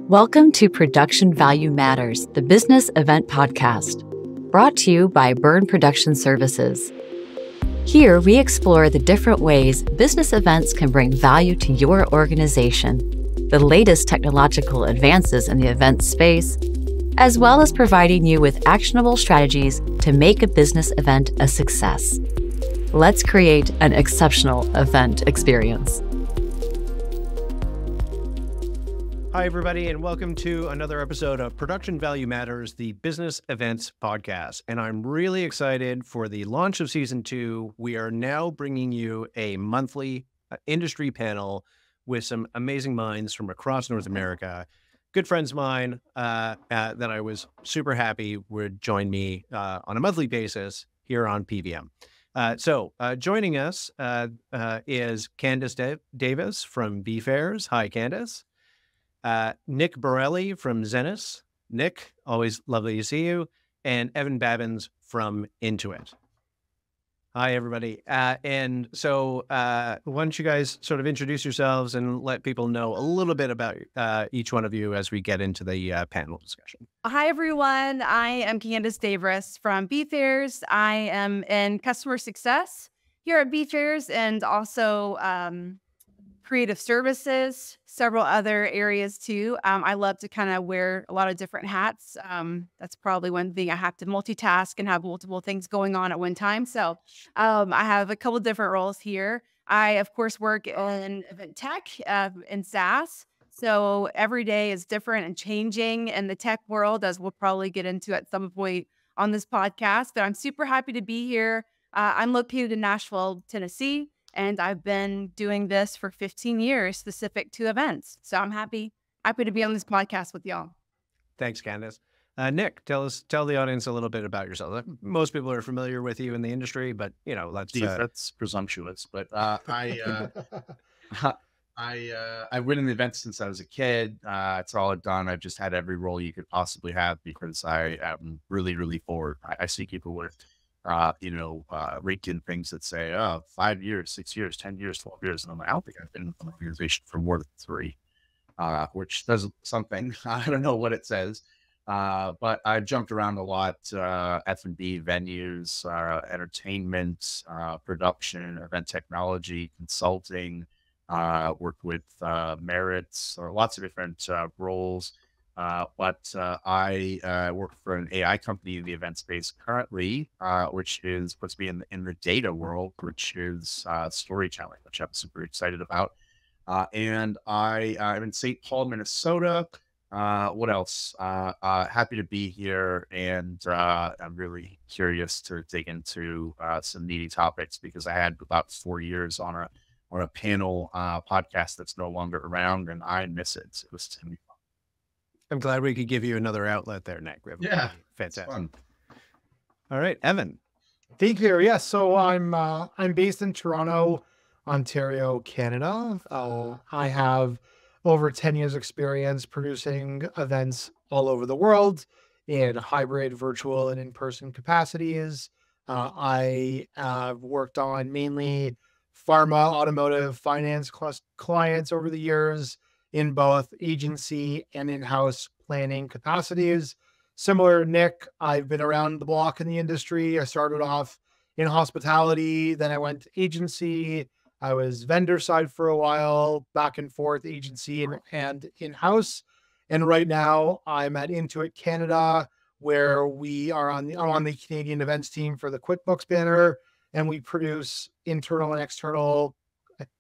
Welcome to Production Value Matters, the business event podcast, brought to you by Byrne Production Services. Here, we explore the different ways business events can bring value to your organization, the latest technological advances in the event space, as well as providing you with actionable strategies to make a business event a success. Let's create an exceptional event experience. Hi, everybody, and welcome to another episode of Production Value Matters, the business events podcast. And I'm really excited for the launch of season 2. We are now bringing you a monthly industry panel with some amazing minds from across North America. Good friends of mine that I was super happy would join me on a monthly basis here on PVM. So joining us is Candice Davis from vFairs. Hi, Candice. Nick Borelli from Zenus. Nick, always lovely to see you. And Evan Babins from Intuit. Hi, everybody. And so why don't you guys sort of introduce yourselves and let people know a little bit about each one of you as we get into the panel discussion. Hi, everyone. I am Candice Davis from vFairs. I am in customer success here at vFairs and also creative services, several other areas too. I love to kind of wear a lot of different hats. That's probably one thing. I have to multitask and have multiple things going on at one time. So I have a couple different roles here. I, of course, work in event tech and SaaS. So every day is different and changing in the tech world, as we'll probably get into at some point on this podcast. But I'm super happy to be here. I'm located in Nashville, Tennessee. And I've been doing this for 15 years, specific to events. So I'm happy to be on this podcast with y'all. Thanks, Candice. Nick, tell the audience a little bit about yourself. Most people are familiar with you in the industry, but that's presumptuous. But I've been in the events since I was a kid. It's all I've done. I've just had every role you could possibly have because I am really forward. I see people with LinkedIn things that say, 5 years, 6 years, 10 years, 12 years. And I'm like, I don't think I've been in an organization for more than 3, which does something. I don't know what it says, but I've jumped around a lot, F&B venues, entertainment, production, event technology, consulting, worked with Merits, or lots of different roles. But I work for an AI company in the event space currently, which is puts me in the data world, which is storytelling, which I'm super excited about. And I'm in St. Paul, Minnesota. What else? Happy to be here, and I'm really curious to dig into some meaty topics because I had about 4 years on a panel podcast that's no longer around, and I miss it. It was fun. I'm glad we could give you another outlet there, Nick. Yeah, fantastic. All right, Evan. Thank you. Yes, so I'm based in Toronto, Ontario, Canada. I have over 10 years experience producing events all over the world in hybrid, virtual, and in-person capacities. I have worked on mainly pharma, automotive, finance clients over the years, in both agency and in-house planning capacities. Similar to Nick, I've been around the block in the industry. I started off in hospitality, then I went to agency. I was vendor side for a while, back and forth, agency and in-house. And right now I'm at Intuit Canada, where we are on the Canadian events team for the QuickBooks banner, and we produce internal and external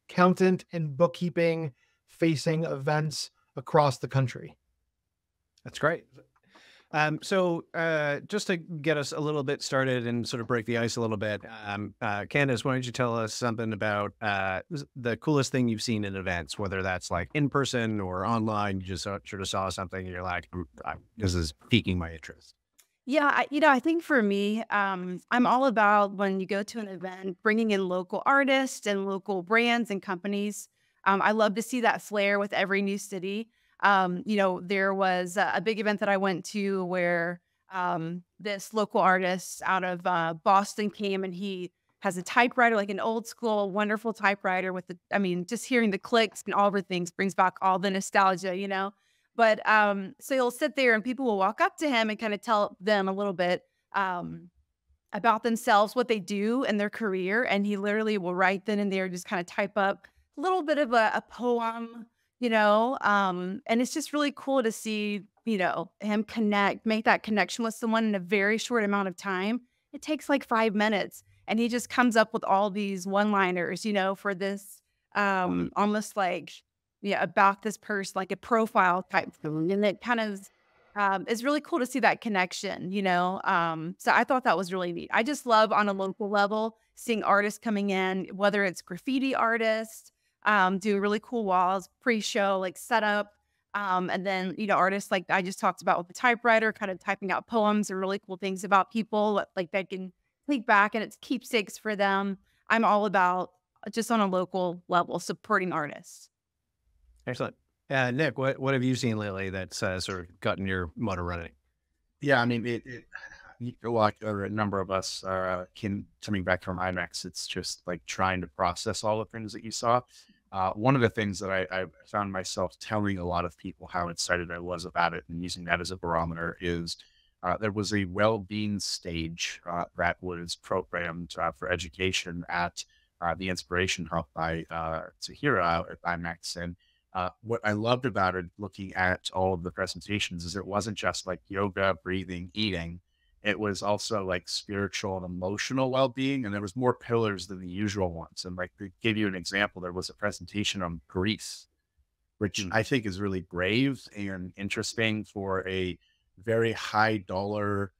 accountant and bookkeeping facing events across the country. That's great. So just to get us a little bit started and sort of break the ice a little bit, Candice, why don't you tell us something about the coolest thing you've seen in events, whether that's like in person or online. You just sort of saw something and you're like, this is piquing my interest. Yeah, I think for me, I'm all about when you go to an event, bringing in local artists and local brands and companies. I love to see that flair with every new city. There was a big event that I went to where this local artist out of Boston came, and he has a typewriter, like an old school, wonderful typewriter with just hearing the clicks and all the things brings back all the nostalgia, But so he'll sit there and people will walk up to him and kind of tell them a little bit about themselves, what they do in their career. And he literally will write then and there, just kind of type up a little bit of a poem, and it's just really cool to see, him make that connection with someone in a very short amount of time. It takes like 5 minutes. And he just comes up with all these one-liners, for this almost like, about this person, like a profile type thing. And it kind of it's really cool to see that connection, So I thought that was really neat. I just love on a local level seeing artists coming in, whether it's graffiti artists, doing really cool walls, pre-show, like setup. And then, artists like I just talked about with the typewriter, kind of typing out poems and really cool things about people like they can take back and it's keepsakes for them. I'm all about just on a local level supporting artists. Excellent. Nick, what have you seen lately that's sort of gotten your motor running? Yeah, I mean, like a number of us are coming back from IMAX. It's just like trying to process all the things that you saw. One of the things that I found myself telling a lot of people how excited I was about it and using that as a barometer is there was a well-being stage that was programmed for education at the Inspiration Hub by Tahira at IMAX. And what I loved about it, looking at all of the presentations, is it wasn't just like yoga, breathing, eating. It was also like spiritual and emotional well-being, and there was more pillars than the usual ones. And like to give you an example, there was a presentation on grief, which I think is really brave and interesting for a very high dollar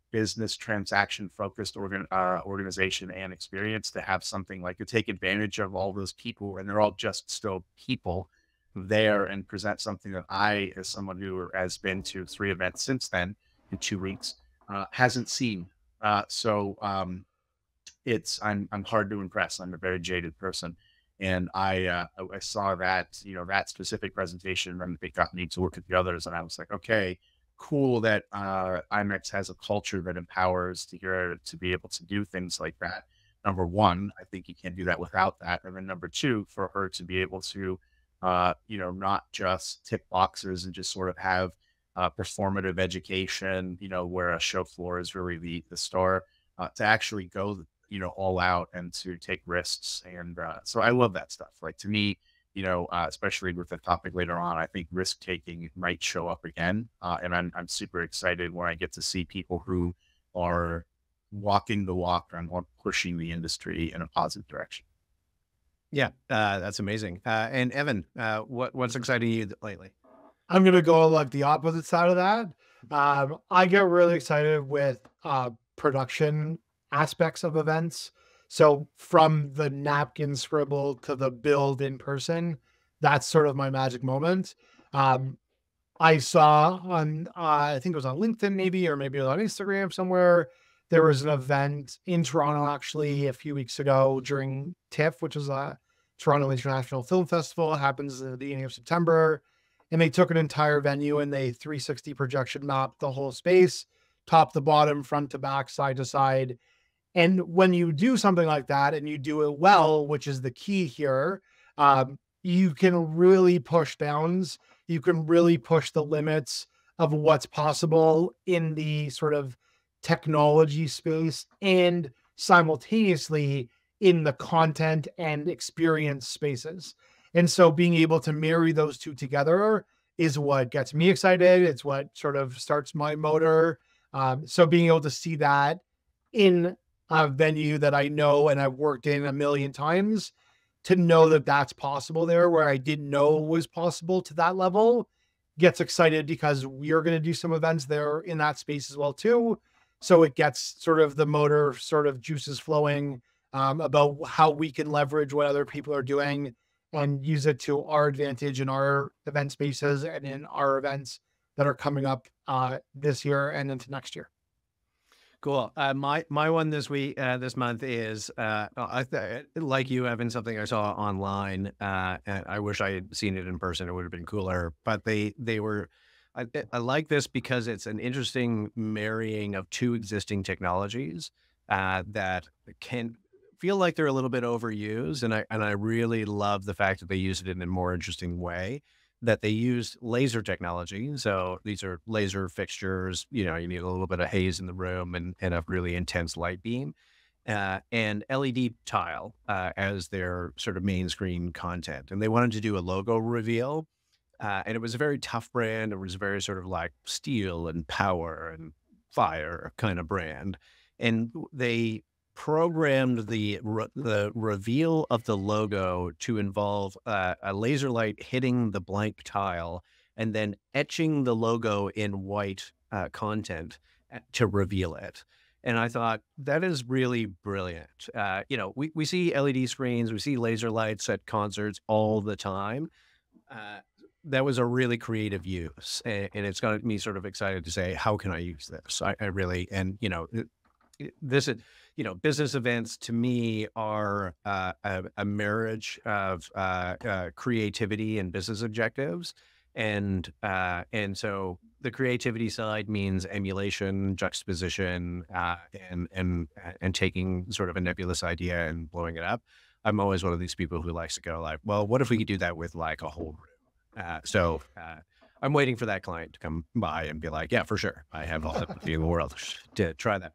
business transaction focused organization and experience, to have something like to take advantage of all those people, and they're all just still people there, and present something that I, as someone who has been to 3 events since then in 2 weeks, hasn't seen. So I'm hard to impress. I'm a very jaded person. And I saw that, that specific presentation, and it got me to work with the others. And I was like, okay, cool that IMAX has a culture that empowers to be able to do things like that. Number one, I think you can't do that without that. And then number two, for her to be able to, not just tick boxes and just sort of have performative education, where a show floor is really the star, to actually go, all out and to take risks. And so I love that stuff. Like, to me, especially with the topic later on, I think risk taking might show up again. And I'm super excited when I get to see people who are walking the walk and pushing the industry in a positive direction. Yeah, that's amazing. And Evan, what's exciting you lately? I'm going to go like the opposite side of that. I get really excited with production aspects of events. So from the napkin scribble to the build in person, that's sort of my magic moment. I saw on, I think it was on LinkedIn maybe, or maybe it was on Instagram somewhere, there was an event in Toronto actually a few weeks ago during TIFF, which is a Toronto International Film Festival. It happens at the beginning of September. And they took an entire venue and they 360 projection mapped the whole space, top to bottom, front to back, side to side. And when you do something like that and you do it well, which is the key here, you can really push bounds. You can really push the limits of what's possible in the sort of technology space and simultaneously in the content and experience spaces. And so being able to marry those two together is what gets me excited. It's what sort of starts my motor. So being able to see that in a venue that I know and I've worked in a million times, to know that that's possible there where I didn't know was possible to that level, gets excited, because we're going to do some events there in that space as well too. So it gets sort of the motor sort of juices flowing about how we can leverage what other people are doing and use it to our advantage in our event spaces and in our events that are coming up this year and into next year. Cool. My one this month is, like you, Evan, something I saw online, and I wish I had seen it in person. It would have been cooler, but they were, I like this because it's an interesting marrying of two existing technologies that can feel like they're a little bit overused. And I really love the fact that they use it in a more interesting way. that they used laser technology. So these are laser fixtures, you know, you need a little bit of haze in the room and a really intense light beam, and LED tile as their sort of main screen content. And they wanted to do a logo reveal. And it was a very tough brand. It was very sort of like steel and power and fire kind of brand. And they programmed the reveal of the logo to involve a laser light hitting the blank tile and then etching the logo in white content to reveal it. And I thought that is really brilliant. You know, we see LED screens, we see laser lights at concerts all the time. That was a really creative use, and it's got me sort of excited to say, how can I use this? I really, and you know, this is, you know, business events to me are a marriage of creativity and business objectives, and so the creativity side means emulation, juxtaposition, and taking sort of a nebulous idea and blowing it up. I'm always one of these people who likes to go like, well, what if we could do that with like a whole room? So I'm waiting for that client to come by and be like, yeah, for sure. I have all the empathy in the world to try that.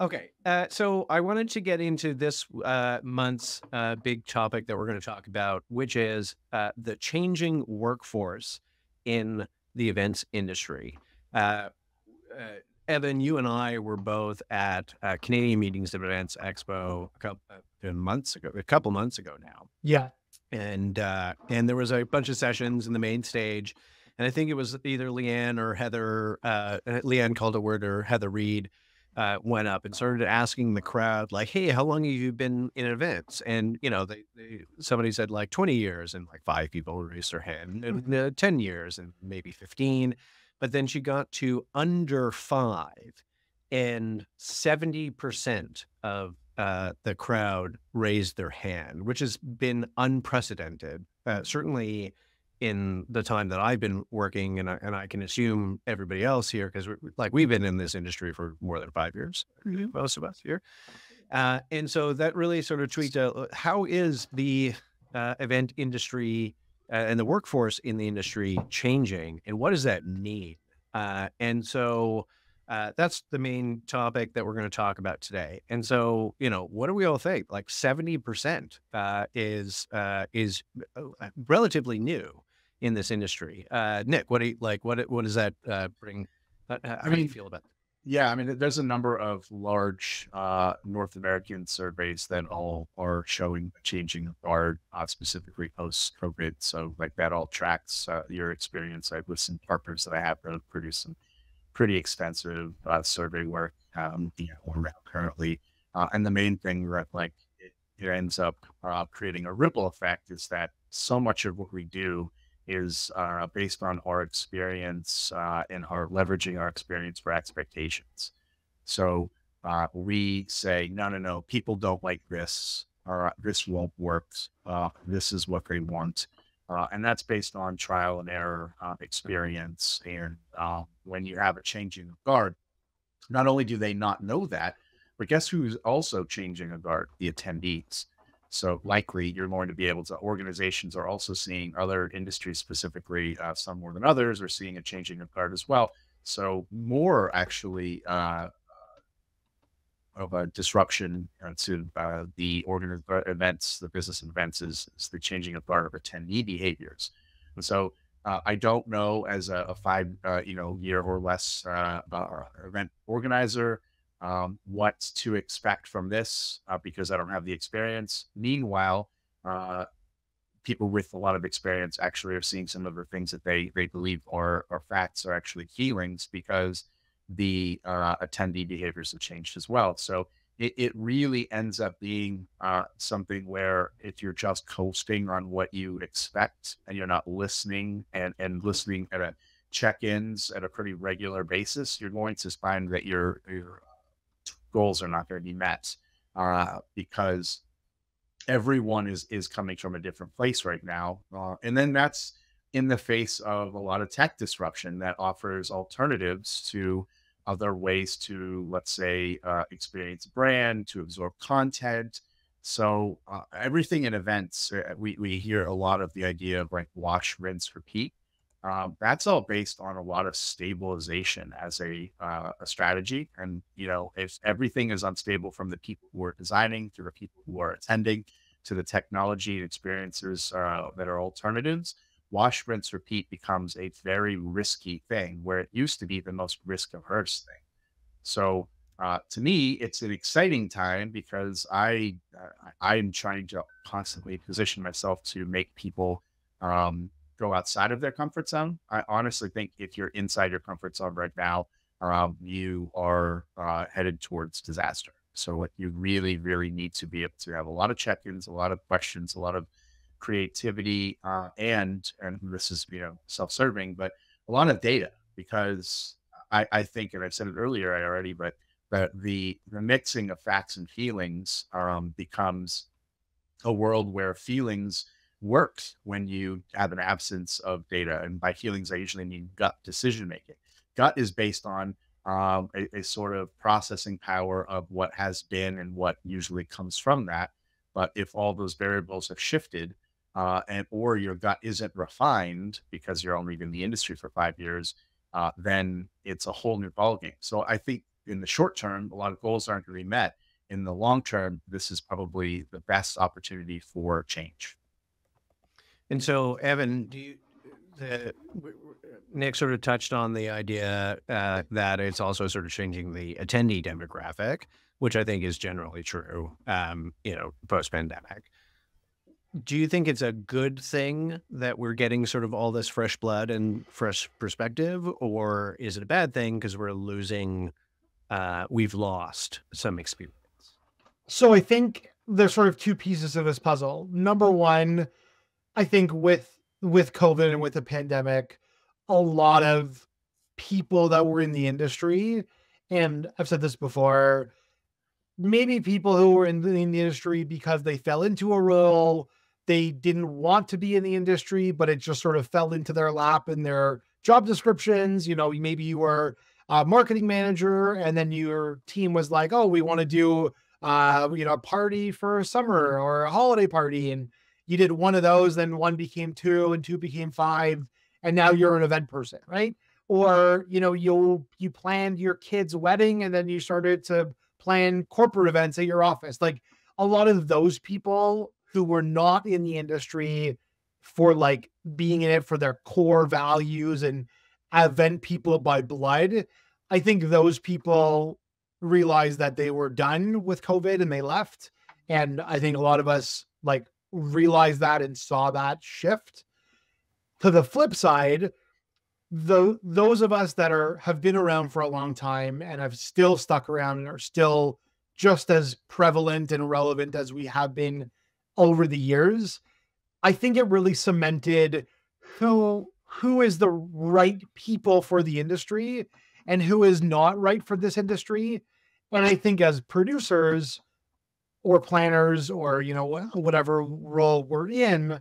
Okay. So I wanted to get into this month's big topic that we're going to talk about, which is the changing workforce in the events industry. Evan, you and I were both at Canadian Meetings and Events Expo a couple months ago now. Yeah. And there was a bunch of sessions in the main stage, and I think it was either Leanne or Heather, Leanne Calderwood or Heather Reed went up and started asking the crowd, like, hey, how long have you been in events? And, you know, somebody said like 20 years, and like 5 people raised their hand, and 10 years and maybe 15. But then she got to under 5, and 70% of the crowd raised their hand, which has been unprecedented, certainly in the time that I've been working, and I can assume everybody else here, because we've been in this industry for more than 5 years, most of us here. And so that really sort of tweaked out, how is the event industry and the workforce in the industry changing, and what does that mean? And so that's the main topic that we're going to talk about today. And so, you know, what do we all think? Like 70% is relatively new in this industry. Nick, what do you like? What does that bring? How do you feel about that? Yeah, I mean, there's a number of large North American surveys that all are showing a changing of guard, specifically post-COVID. So like that all tracks your experience. I've listened to partners that I have that have produced some pretty extensive survey work around currently. And the main thing that like it ends up creating a ripple effect is that so much of what we do is based on our experience and our leveraging our experience for expectations. So we say, no, people don't like this, or this won't work. This is what they want. And that's based on trial and error experience. And when you have a changing of guard, not only do they not know that, but guess who's also changing a guard? The attendees. So likely you're going to be able to, organizations are also seeing, other industries specifically, some more than others, are seeing a changing of guard as well. So more actually of a disruption to the events, the business events is the changing of guard of attendee behaviors. And so I don't know, as a 5 year or less event organizer, what to expect from this because I don't have the experience. Meanwhile, people with a lot of experience actually are seeing some of the things that they believe are facts are actually feelings, because the attendee behaviors have changed as well. So it really ends up being something where if you're just coasting on what you expect and you're not listening and listening at check-ins at a pretty regular basis, you're going to find that your goals are not going to be met because everyone is coming from a different place right now. And then that's in the face of a lot of tech disruption that offers alternatives to other ways to, let's say, experience brand, to absorb content, So everything in events, we hear a lot of the idea of like wash, rinse, repeat. That's all based on a lot of stabilization as a strategy. And, if everything is unstable from the people who are designing to the people who are attending to the technology and experiences that are alternatives, wash, rinse, repeat becomes a very risky thing where it used to be the most risk averse thing. So to me, it's an exciting time because I'm trying to constantly position myself to make people go outside of their comfort zone. I honestly think if you're inside your comfort zone right now, you are headed towards disaster. So what you really, really need to be able to have a lot of check-ins, a lot of questions, a lot of creativity, and this is self-serving, but a lot of data, because I think, and I've said it earlier already, but the mixing of facts and feelings becomes a world where feelings works when you have an absence of data. And by feelings, I usually mean gut decision making. Gut is based on a sort of processing power of what has been and what usually comes from that. But if all those variables have shifted, or your gut isn't refined because you're only in the industry for 5 years, then it's a whole new ballgame. So I think in the short term, a lot of goals aren't going to be met. In the long term, this is probably the best opportunity for change. And so, Evan, Nick sort of touched on the idea that it's also sort of changing the attendee demographic, which I think is generally true, post-pandemic. Do you think it's a good thing that we're getting sort of all this fresh blood and fresh perspective, or is it a bad thing because we've lost some experience? So I think there's sort of two pieces of this puzzle. Number one, I think with COVID and with the pandemic, a lot of people that were in the industry, and I've said this before, maybe people who were in the industry because they fell into a role, they didn't want to be in the industry, but it just sort of fell into their lap in their job descriptions. Maybe you were a marketing manager and then your team was like, oh, we want to do, a party for summer or a holiday party. And you did one of those, then one became two and two became five. And now you're an event person, right? Or, you planned your kid's wedding and then you started to plan corporate events at your office. Like a lot of those people who were not in the industry for like being in it for their core values and event people by blood, I think those people realized that they were done with COVID and they left. And I think a lot of us like realized that and saw that shift. To the flip side, those of us that have been around for a long time and have still stuck around and are still just as prevalent and relevant as we have been over the years, I think it really cemented who is the right people for the industry and who is not right for this industry. And I think as producers or planners or, whatever role we're in,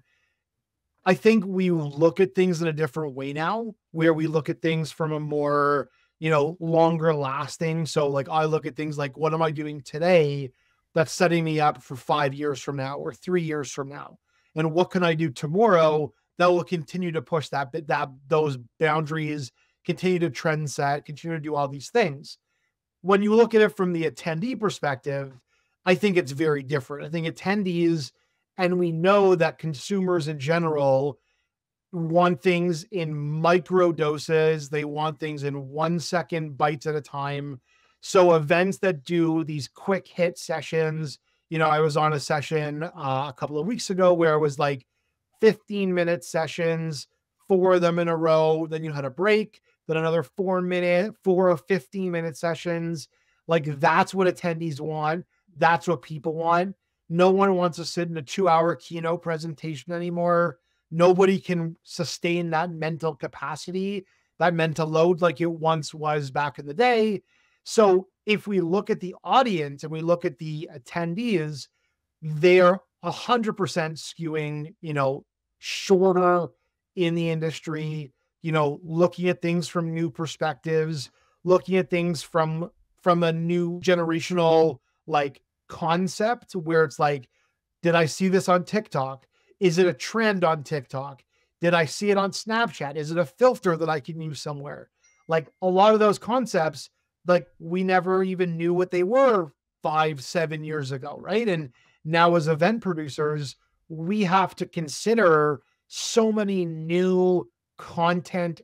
I think we look at things in a different way now, where we look at things from a more, longer lasting. So like I look at things like, what am I doing today that's setting me up for 5 years from now or 3 years from now? And what can I do tomorrow that will continue to push those boundaries, continue to trend set, continue to do all these things? When you look at it from the attendee perspective, I think it's very different. I think attendees, and we know that consumers in general want things in micro doses. They want things in 1 second bites at a time. So events that do these quick hit sessions, I was on a session a couple of weeks ago where it was like 15-minute sessions, 4 of them in a row. Then you had a break, then another 4 of 15-minute sessions. Like that's what attendees want. That's what people want. No one wants to sit in a 2-hour keynote presentation anymore. Nobody can sustain that mental capacity, that mental load like it once was back in the day. So if we look at the audience and we look at the attendees, they're 100% skewing, shorter in the industry, looking at things from new perspectives, looking at things from a new generational like concept where it's like, Did I see this on TikTok? Is it a trend on TikTok? Did I see it on Snapchat? Is it a filter that I can use somewhere? Like a lot of those concepts, like we never even knew what they were 5-7 years ago, right? And now as event producers, we have to consider so many new content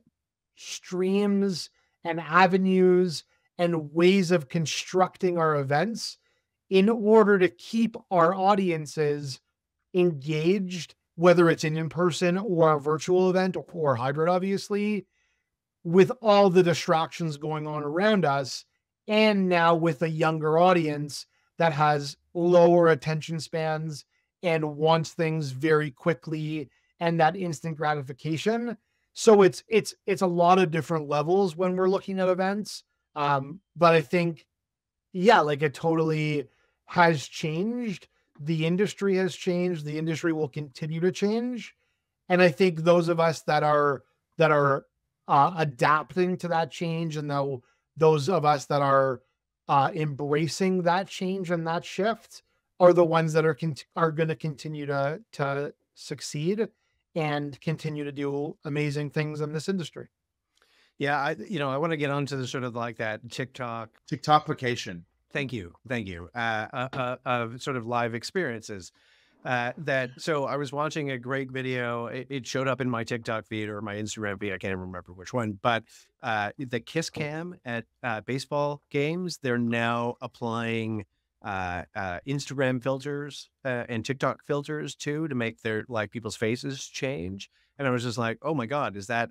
streams and avenues and ways of constructing our events in order to keep our audiences engaged, whether it's an in-person or a virtual event or hybrid, obviously, with all the distractions going on around us. And now with a younger audience that has lower attention spans and wants things very quickly and that instant gratification. So it's a lot of different levels when we're looking at events. But I think, yeah, like it totally has changed. The industry has changed. The industry will continue to change. And I think those of us that are adapting to that change, and those of us that are embracing that change and that shift, are the ones that are going to continue to succeed and continue to do amazing things in this industry. Yeah, I want to get onto the sort of like that TikTokification. Thank you. Sort of live experiences. So I was watching a great video. It showed up in my TikTok feed or my Instagram feed. I can't remember which one, but the kiss cam at baseball games, they're now applying Instagram filters and TikTok filters too, to make their like people's faces change. And I was just like, oh my God, is that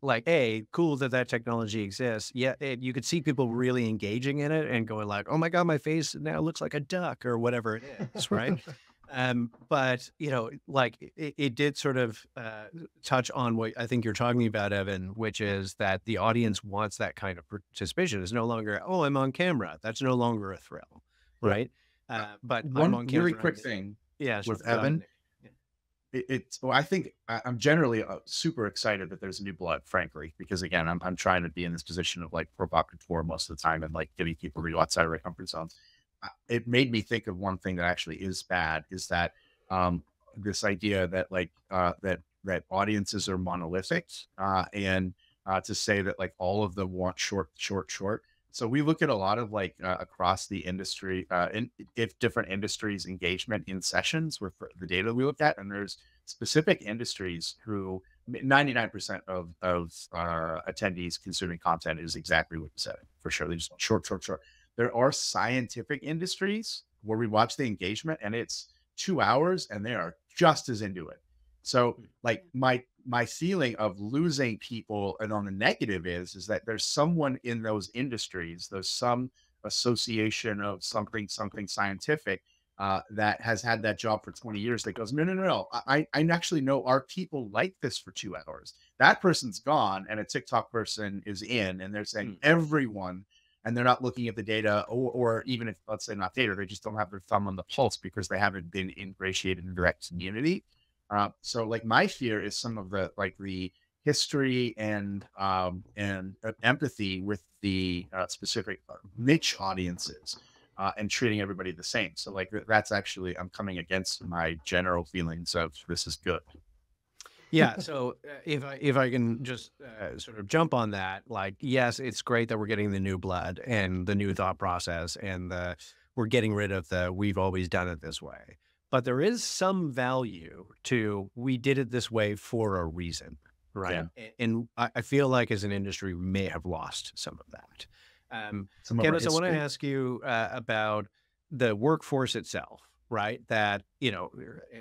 like, cool that technology exists. Yeah, you could see people really engaging in it and going like, oh my God, my face now looks like a duck or whatever it is, right? But like it did sort of touch on what I think you're talking about, Evan, which is that the audience wants that kind of participation. It's no longer, oh, I'm on camera. That's no longer a thrill, right? But one I'm on camera. really quick thing, yeah, with Evan. I think I'm generally super excited that there's new blood, frankly, because again, I'm trying to be in this position of like provocateur most of the time and like getting people to go outside of their comfort zones. It made me think of one thing that actually is bad, is that this idea that like that audiences are monolithic, and to say that like all of them want short. So we look at a lot of like across the industry, if different industries engagement in sessions with the data we look at, and there's specific industries who 99% of attendees consuming content is exactly what you said, for sure. They just short. There are scientific industries where we watch the engagement and it's 2 hours and they are just as into it. So like my feeling of losing people and on the negative is that there's someone in those industries, there's some association of something scientific that has had that job for 20 years that goes, no. I actually know our people like this for 2 hours. That person's gone and a TikTok person is in, and they're saying everyone, and they're not looking at the data or even if, let's say not data, they just don't have their thumb on the pulse because they haven't been ingratiated in direct community. So like my fear is some of the like the history and empathy with the specific niche audiences and treating everybody the same. So like that's actually, I'm coming against my general feelings of this is good. Yeah. So if I can just sort of jump on that, like, yes, it's great that we're getting the new blood and the new thought process and we're getting rid of we've always done it this way. But there is some value to, we did it this way for a reason, right? Yeah. And I feel like as an industry, we may have lost some of that. Candice, I want to ask you about the workforce itself, right? That,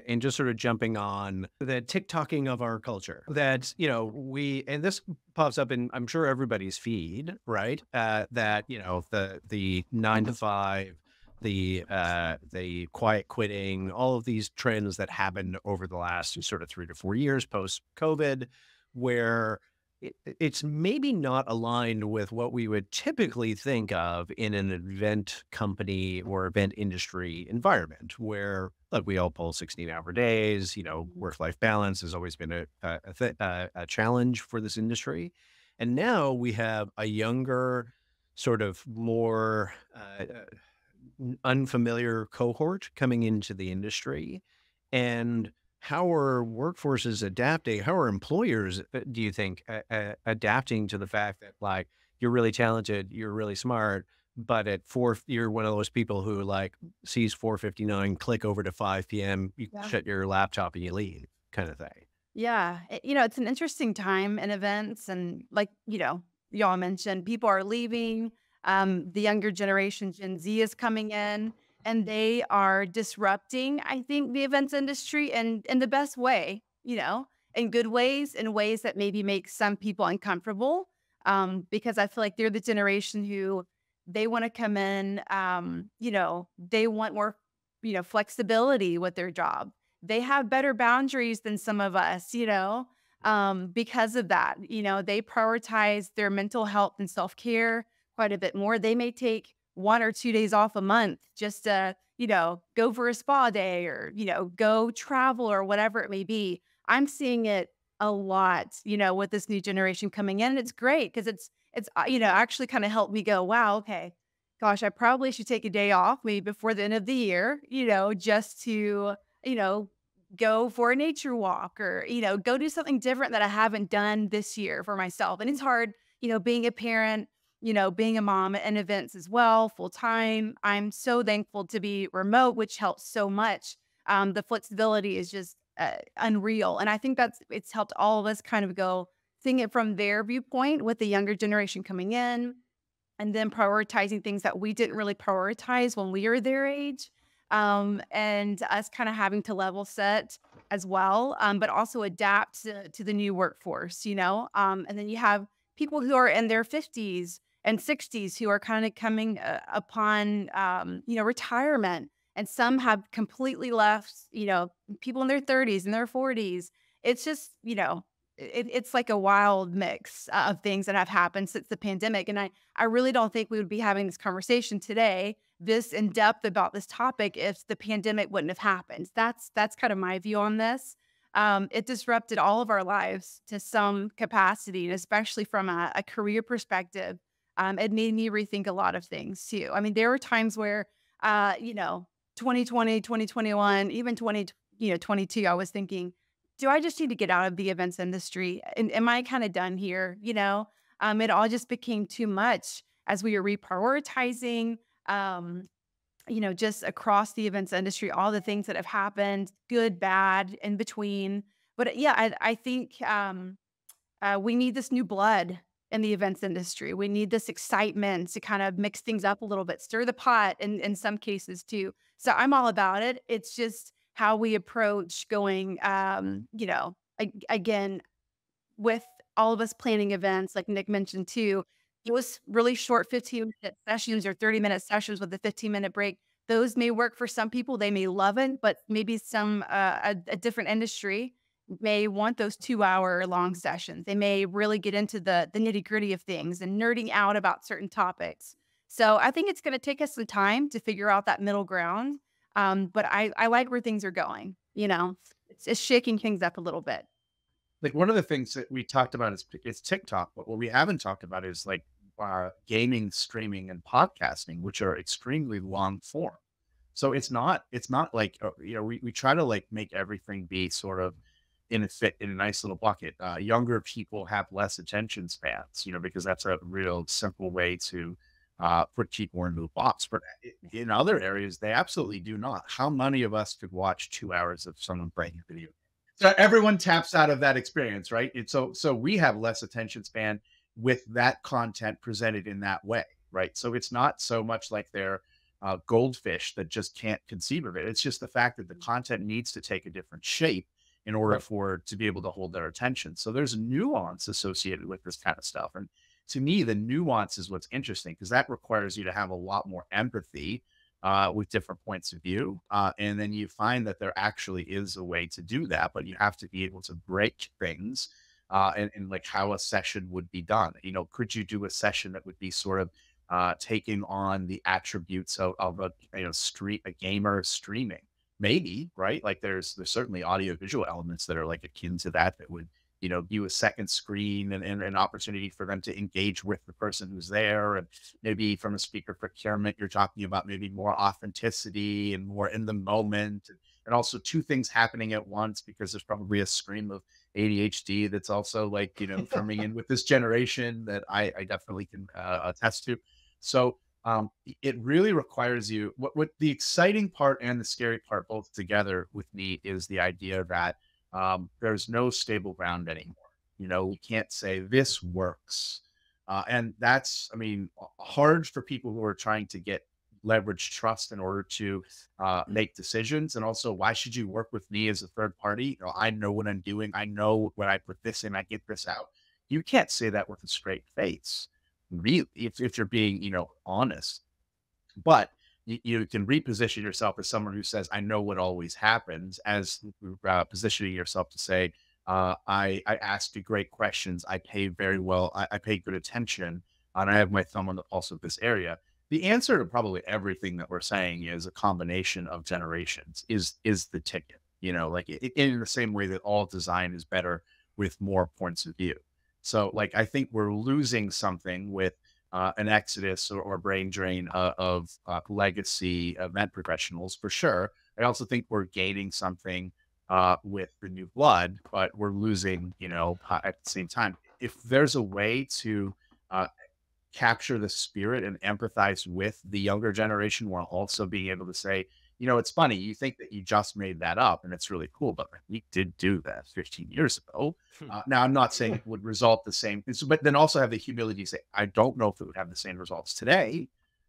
and just sort of jumping on the TikToking of our culture that, and this pops up in, I'm sure everybody's feed, right? That, the 9 to 5, the quiet quitting, all of these trends that happened over the last sort of 3 to 4 years post-COVID, where it's maybe not aligned with what we would typically think of in an event company or event industry environment, where look, we all pull 16-hour days. Work-life balance has always been a challenge for this industry, and now we have a younger, sort of more unfamiliar cohort coming into the industry. And how are workforces adapting? How are employers, do you think, adapting to the fact that like you're really talented, you're really smart, but at you're one of those people who like sees 4:59, click over to 5 p.m., you Yeah. shut your laptop and you leave, kind of thing. Yeah. It's an interesting time in events. And like, y'all mentioned, people are leaving. The younger generation, Gen Z, is coming in and they are disrupting, I think, the events industry in the best way, in good ways, in ways that maybe make some people uncomfortable. Because I feel like they're the generation who they want to come in, they want more, flexibility with their job. They have better boundaries than some of us, because of that. They prioritize their mental health and self-care quite a bit more. They may take 1 or 2 days off a month just to, go for a spa day or, go travel or whatever it may be. I'm seeing it a lot, with this new generation coming in. And it's great because it's actually kind of helped me go, wow, okay, gosh, I probably should take a day off maybe before the end of the year, just to, you know, go for a nature walk or, go do something different that I haven't done this year for myself. And it's hard, being a parent, being a mom and events as well, full time. I'm so thankful to be remote, which helps so much. The flexibility is just unreal. And I think it's helped all of us kind of go seeing it from their viewpoint with the younger generation coming in and then prioritizing things that we didn't really prioritize when we were their age. And us kind of having to level set as well, but also adapt to the new workforce, and then you have people who are in their 50s and 60s who are kind of coming upon, retirement. And some have completely left, people in their 30s and their 40s. It's just, it's like a wild mix of things that have happened since the pandemic. And I really don't think we would be having this conversation today, this in depth about this topic, if the pandemic wouldn't have happened. That's kind of my view on this. It disrupted all of our lives to some capacity, and especially from a career perspective. It made me rethink a lot of things too. I mean, there were times where, 2020, 2021, even 22, I was thinking, do I just need to get out of the events industry? And am I kind of done here? It all just became too much as we were reprioritizing, just across the events industry, all the things that have happened, good, bad, in between. But yeah, I think we need this new blood in the events industry. We need this excitement to kind of mix things up a little bit, stir the pot in some cases too. So I'm all about it. It's just how we approach going, again, with all of us planning events, like Nick mentioned too, it was really short 15-minute sessions or 30-minute sessions with a 15-minute break. Those may work for some people. They may love it, but maybe a different industry may want those 2-hour long sessions. They may really get into the nitty gritty of things and nerding out about certain topics. So I think it's going to take us some time to figure out that middle ground. But I like where things are going. It's shaking things up a little bit. Like one of the things that we talked about is TikTok, but what we haven't talked about is like gaming, streaming, and podcasting, which are extremely long form. So it's not like we try to like make everything be sort of in a nice little bucket. Younger people have less attention spans, because that's a real simple way to put people into the box. But in other areas, they absolutely do not. How many of us could watch 2 hours of someone playing a video? So everyone taps out of that experience, right? So we have less attention span with that content presented in that way, right? So it's not so much like they're goldfish that just can't conceive of it. It's just the fact that the content needs to take a different shape in order for it to be able to hold their attention. So there's nuance associated with this kind of stuff. And to me, the nuance is what's interesting, because that requires you to have a lot more empathy with different points of view. And then you find that there actually is a way to do that, but you have to be able to break things and like how a session would be done. Could you do a session that would be sort of taking on the attributes of a gamer streaming? Maybe, right? Like there's certainly audio visual elements that are like akin to that would view a second screen and an opportunity for them to engage with the person who's there. And maybe from a speaker procurement, you're talking about maybe more authenticity and more in the moment. And also two things happening at once, because there's probably a stream of ADHD that's also coming in with this generation that I definitely can attest to. So it really requires you, what the exciting part and the scary part both together with me is the idea that there's no stable ground anymore. We can't say this works. And that's, hard for people who are trying to get leverage trust in order to make decisions. And also, why should you work with me as a third party? I know what I'm doing. I know when I put this in, I get this out. You can't say that with a straight face, really, if you're being, honest. But you can reposition yourself as someone who says, I know what always happens, as positioning yourself to say, I ask you great questions. I pay very well. I pay good attention, and I have my thumb on the pulse of this area. The answer to probably everything that we're saying is a combination of generations is the ticket, in the same way that all design is better with more points of view. So I think we're losing something with an exodus or brain drain of legacy event professionals, for sure. I also think we're gaining something with the new blood, but we're losing, at the same time. If there's a way to capture the spirit and empathize with the younger generation while also being able to say, it's funny, you think that you just made that up and it's really cool, but we did do that 15 years ago. Now, I'm not saying it would result the same, but then also have the humility to say, I don't know if it would have the same results today,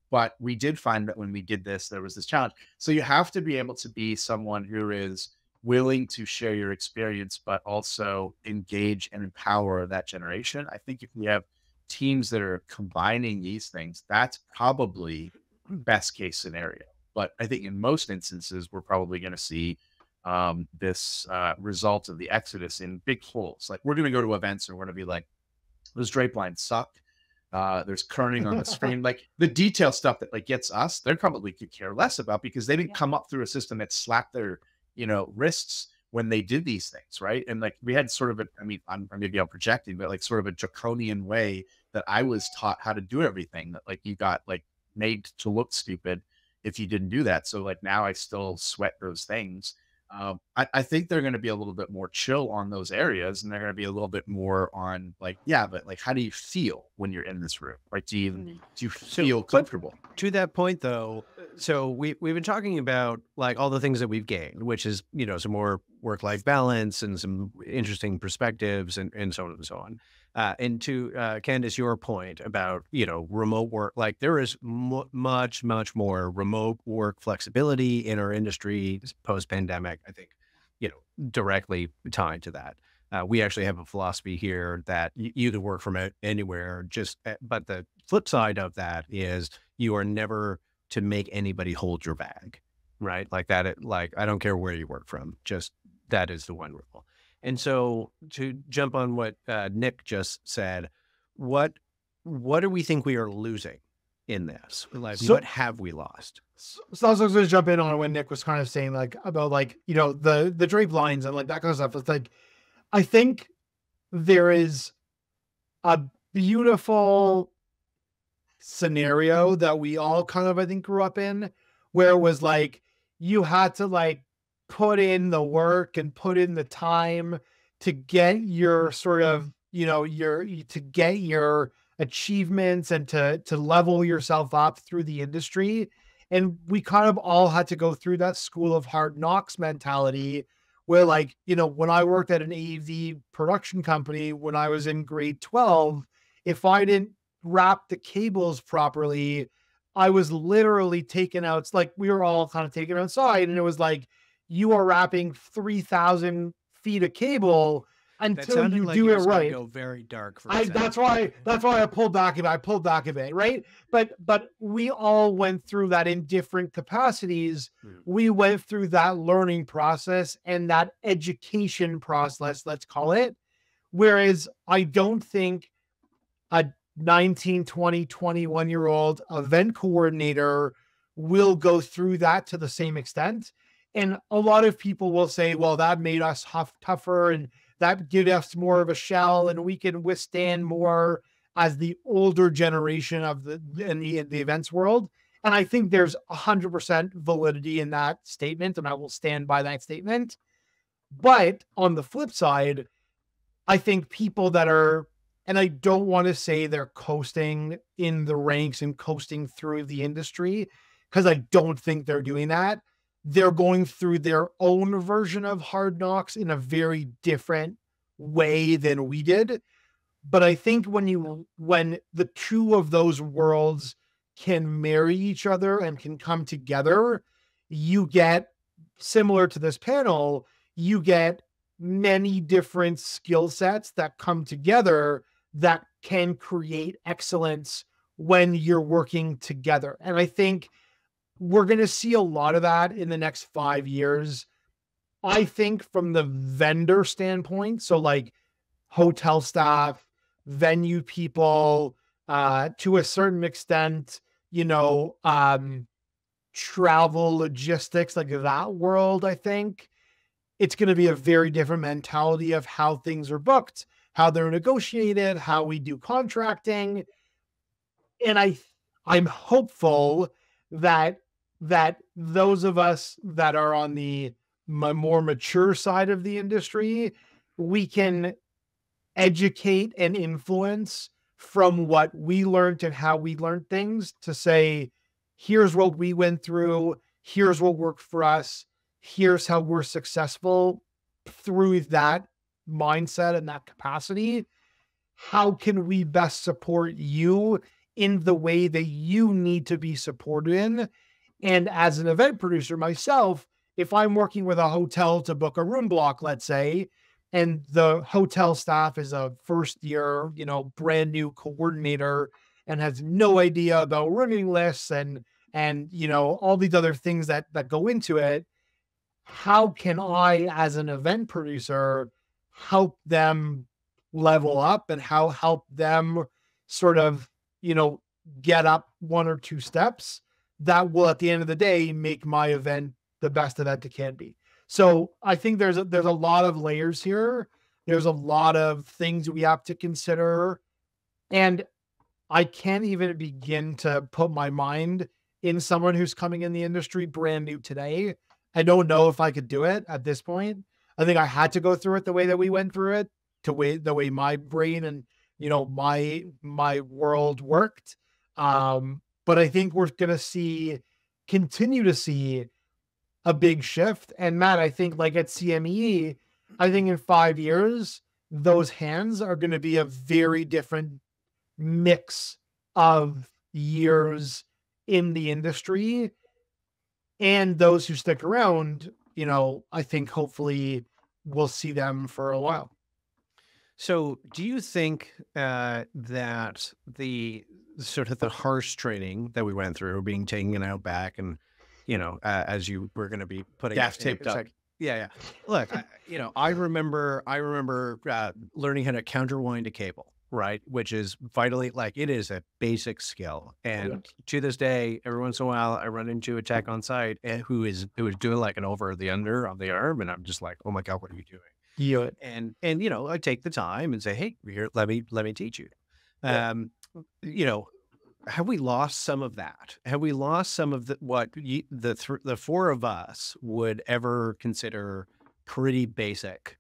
but we did find that when we did this, there was this challenge. So you have to be able to be someone who is willing to share your experience, but also engage and empower that generation. I think if we have teams that are combining these things, that's probably best case scenario. But I think in most instances, we're probably going to see this result of the exodus in big holes. Like, we're going to go to events and we're going to be like, those drape lines suck. There's kerning on the screen. Like, the detail stuff that gets us, they probably could care less about, because they didn't come up through a system that slapped their wrists when they did these things, right? And we had sort of maybe I'm projecting, but sort of a draconian way that I was taught how to do everything, that you got made to look stupid if you didn't do that. So now I still sweat those things. I think they're going to be a little bit more chill on those areas, and they're going to be a little bit more on but how do you feel when you're in this room, right? Do you feel comfortable? To that point, though, so we've been talking about all the things that we've gained, which is some more work-life balance and some interesting perspectives and so on and so on. And to Candice, your point about remote work, there is much more remote work flexibility in our industry post-pandemic. I think directly tied to that. We actually have a philosophy here that you can work from anywhere. But the flip side of that is you are never to make anybody hold your bag, right? I don't care where you work from. Just that is the one rule. And so, to jump on what Nick just said, what do we think we are losing in this? What have we lost? So I was going to jump in on when Nick was kind of saying about the drape lines and that kind of stuff. It's I think there is a beautiful scenario that we all kind of, I think, grew up in, where it was you had to put in the work and put in the time to get your sort of, to get your achievements and to level yourself up through the industry. And we kind of all had to go through that school of hard knocks mentality where when I worked at an AV production company, when I was in grade 12, if I didn't wrap the cables properly, I was literally taken out. It's we were all kind of taken outside, and it was you are wrapping 3,000 feet of cable until you do it right. Go very dark for that's why I pulled back a bit, right? But we all went through that in different capacities. We went through that learning process and that education process, let's call it. Whereas I don't think a 19, 20, 21-year-old event coordinator will go through that to the same extent. And a lot of people will say, well, that made us tougher and that give us more of a shell, and we can withstand more as the older generation of in the events world. And I think there's 100% validity in that statement, and I will stand by that statement. But on the flip side, I think people that are, and I don't want to say they're coasting in the ranks and coasting through the industry, because I don't think they're doing that. They're going through their own version of hard knocks in a very different way than we did. But I think when the two of those worlds can marry each other and can come together, you get, similar to this panel, you get many different skill sets that come together that can create excellence when you're working together. And I think we're going to see a lot of that in the next 5 years. I think from the vendor standpoint, so like hotel staff, venue people, to a certain extent, travel logistics, like that world, I think it's going to be a very different mentality of how things are booked, how they're negotiated, how we do contracting. And I'm hopeful that those of us that are on the more mature side of the industry, we can educate and influence from what we learned and how we learned things to say, here's what we went through, here's what worked for us, here's how we're successful through that mindset and that capacity. How can we best support you in the way that you need to be supported in? And as an event producer myself, if I'm working with a hotel to book a room block, let's say, and the hotel staff is a first year, brand new coordinator and has no idea about rooming lists and all these other things that go into it, how can I, as an event producer, help them level up and help them sort of, get up 1 or 2 steps that will, at the end of the day, make my event the best event it can be. So I think there's a lot of layers here. There's a lot of things we have to consider. And I can't even begin to put my mind in someone who's coming in the industry brand new today. I don't know if I could do it at this point. I think I had to go through it the way that we went through it, the way my brain and, my world worked. But I think we're going to continue to see a big shift. And Matt, I think like at CME, I think in 5 years, those hands are going to be a very different mix of years in the industry. And those who stick around, I think hopefully we'll see them for a while. So do you think that the sort of the harsh training that we went through, being taken out back and, as you were going to be putting gaff taped up. Yeah. Look, I remember learning how to counterwind a cable, right? Which is vitally, like, it is a basic skill. And to this day, every once in a while, I run into a tech on site who is doing like an over the under on the arm. And I'm just like, oh my God, what are you doing? And I take the time and say, hey, here, let me teach you. Have we lost some of that? Have we lost some of what the 4 of us would ever consider pretty basic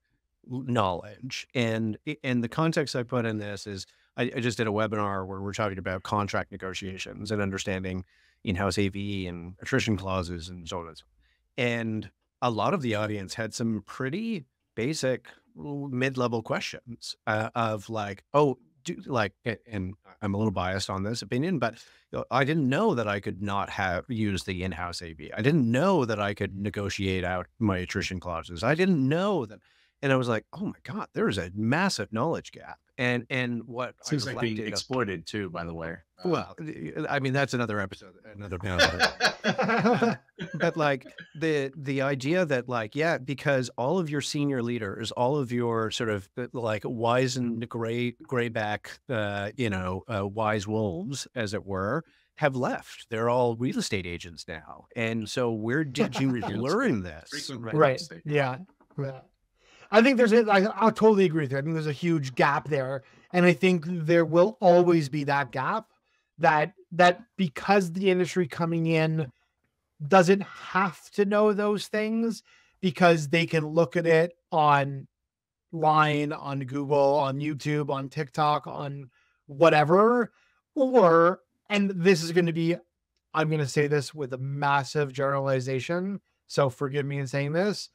knowledge? And the context I put in this is I just did a webinar where we're talking about contract negotiations and understanding in-house AV and attrition clauses and so on and so on. And a lot of the audience had some pretty basic mid-level questions of like, and I'm a little biased on this opinion, but I didn't know that I could not use the in-house AV. I didn't know that I could negotiate out my attrition clauses. I didn't know that. And I was like, oh my God, there's a massive knowledge gap. And what seems like being exploited too, by the way. Well, I mean, that's another episode, another panel. But like the idea that like, yeah, because all of your senior leaders, all of your sort of like wizened grayback, wise wolves, as it were, have left. They're all real estate agents now. And so where did you learn this? Right. Yeah. I think I'll totally agree with you. I think there's a huge gap there. And I think there will always be that gap that because the industry coming in doesn't have to know those things, because they can look at it online, on Google, on YouTube, on TikTok, on whatever, and this is going to be, I'm going to say this with a massive generalization, so forgive me in saying this,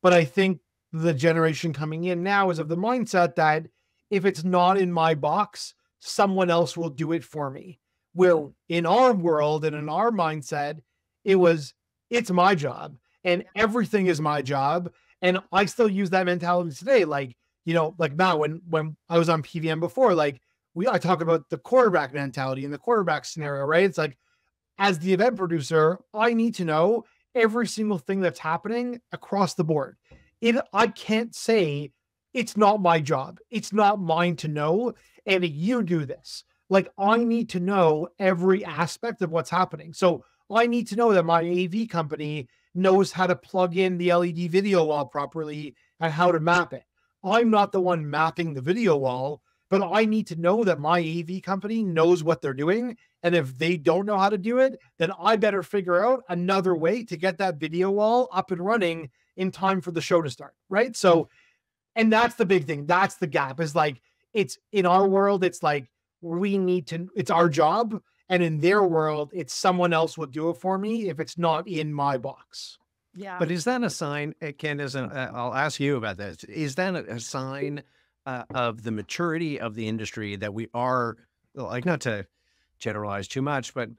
but I think the generation coming in now is of the mindset that if it's not in my box, someone else will do it for me. Well, in our world and in our mindset, it's my job and everything is my job. And I still use that mentality today. Like, like now when I was on PVM before, like I talk about the quarterback mentality and the quarterback scenario, right? It's like, as the event producer, I need to know every single thing that's happening across the board. I can't say it's not my job. It's not mine to know. And you do this. Like, I need to know every aspect of what's happening. So I need to know that my AV company knows how to plug in the LED video wall properly and how to map it. I'm not the one mapping the video wall, but I need to know that my AV company knows what they're doing. And if they don't know how to do it, then I better figure out another way to get that video wall up and running in time for the show to start, right? So, and that's the big thing. That's the gap, is like, it's in our world, it's like, it's our job. And in their world, it's someone else will do it for me if it's not in my box. Yeah. But is that a sign, Candice, I'll ask you about this. Is that a sign of the maturity of the industry, that we are, like, not to generalize too much, but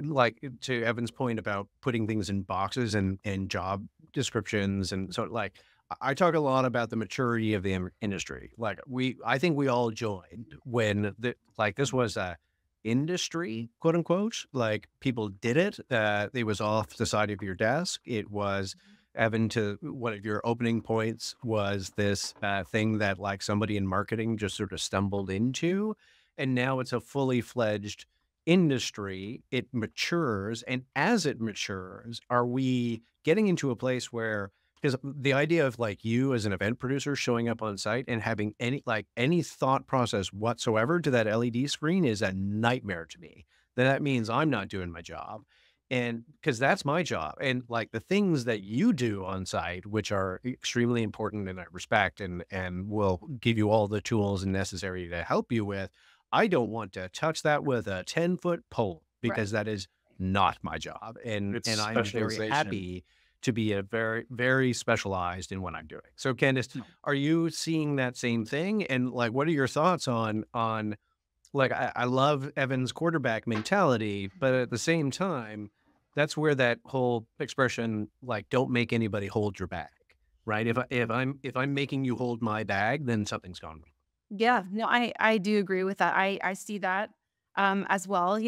like to Evan's point about putting things in boxes and job descriptions. And so, like, I talk a lot about the maturity of the industry. Like, I think we all joined when this was a industry, quote unquote, like people did it. It was off the side of your desk. It was, Evan, to one of your opening points, was this thing that like somebody in marketing just sort of stumbled into. And now it's a fully fledged industry. It matures. And as it matures, are we getting into a place where, because the idea of like you as an event producer showing up on site and having any thought process whatsoever to that LED screen is a nightmare to me. That means I'm not doing my job. And because that's my job. And like the things that you do on site, which are extremely important and I respect and will give you all the tools necessary to help you with, I don't want to touch that with a 10-foot pole, because that is not my job. And I'm very happy to be a very, very specialized in what I'm doing. So Candice, are you seeing that same thing? And like, what are your thoughts on like, I love Evan's quarterback mentality, but at the same time, that's where that whole expression, like, don't make anybody hold your bag, right? If I'm making you hold my bag, then something's gone wrong. Yeah, no, I do agree with that. I see that as well,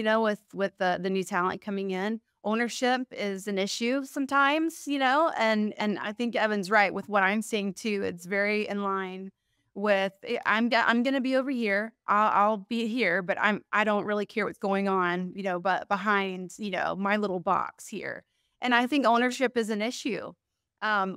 with the new talent coming in. Ownership is an issue sometimes, and I think Evan's right with what I'm saying too. It's very in line with, I'm going to be over here. I'll be here, but I don't really care what's going on, but behind, my little box here. And I think ownership is an issue.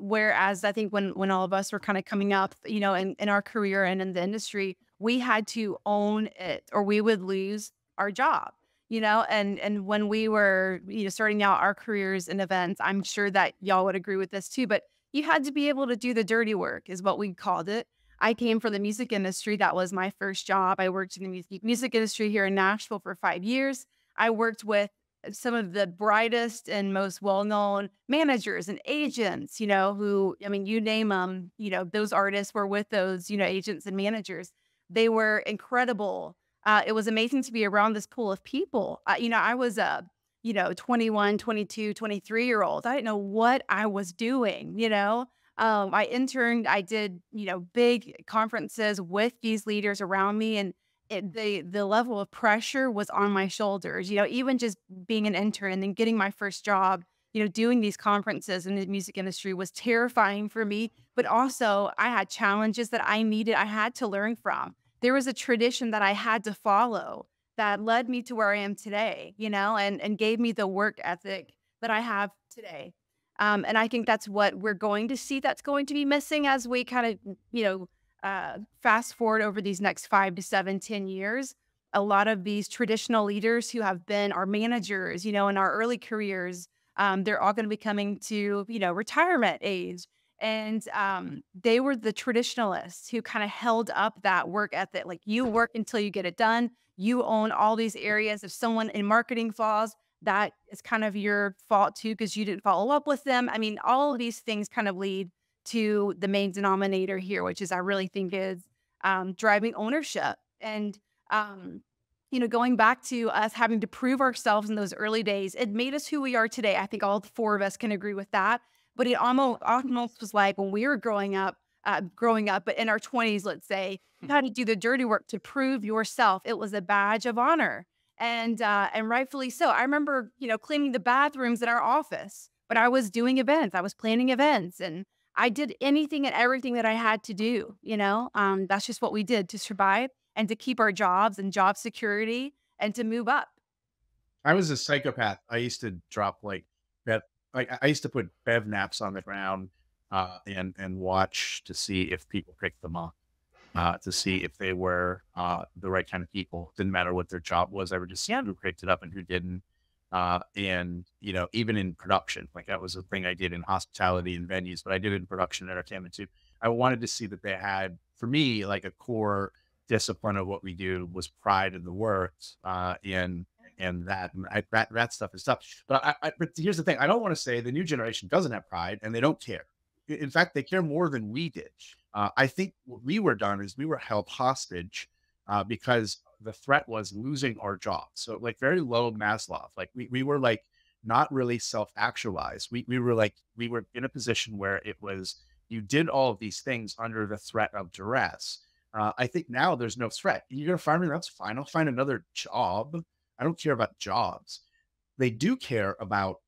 Whereas I think when all of us were kind of coming up, in our career and in the industry, we had to own it or we would lose our job. And when we were, starting out our careers in events, I'm sure that y'all would agree with this too, but you had to be able to do the dirty work is what we called it. I came from the music industry. That was my first job. I worked in the music industry here in Nashville for 5 years. I worked with some of the brightest and most well-known managers and agents, who, you name them, those artists were with those, agents and managers. They were incredible. It was amazing to be around this pool of people. I was a, 21, 22, 23-year-old. I didn't know what I was doing, I interned, I did, big conferences with these leaders around me, and the level of pressure was on my shoulders, even just being an intern and getting my first job, doing these conferences in the music industry was terrifying for me. But also I had challenges that I had to learn from. There was a tradition that I had to follow that led me to where I am today, and gave me the work ethic that I have today. And I think that's what we're going to see that's going to be missing as we kind of, fast forward over these next 5 to 7, 10 years. A lot of these traditional leaders who have been our managers, in our early careers, they're all going to be coming to, retirement age. And they were the traditionalists who kind of held up that work ethic. Like, you work until you get it done. You own all these areas. If someone in marketing falls, that is kind of your fault too, because you didn't follow up with them. I mean, all of these things kind of lead to the main denominator here, which is I really think is driving ownership. And, going back to us having to prove ourselves in those early days, it made us who we are today. I think all 4 of us can agree with that. But it almost was like when we were growing up, but in our 20s, let's say, you had to do the dirty work to prove yourself. It was a badge of honor. And rightfully so. I remember, cleaning the bathrooms in our office, but I was doing events. I was planning events, and I did anything and everything that I had to do. That's just what we did to survive and to keep our jobs and job security and to move up. I was a psychopath. I used to drop I used to put bev naps on the ground and watch to see if people picked them up, to see if they were the right kind of people. Didn't matter what their job was. I would just see who picked it up and who didn't. And, even in production, like that was a thing I did in hospitality and venues, but I did it in production entertainment too. I wanted to see that they had, for me, like a core discipline of what we do was pride in the work, and that stuff is tough. But but here's the thing. I don't want to say the new generation doesn't have pride and they don't care. In fact, they care more than we did. I think what we were done is we were held hostage because the threat was losing our jobs. So like very low Maslow, like we were like not really self-actualized. We were in a position where it was, you did all of these things under the threat of duress. I think now there's no threat. You're going to fire me, that's fine. I'll find another job. I don't care about jobs. They do care about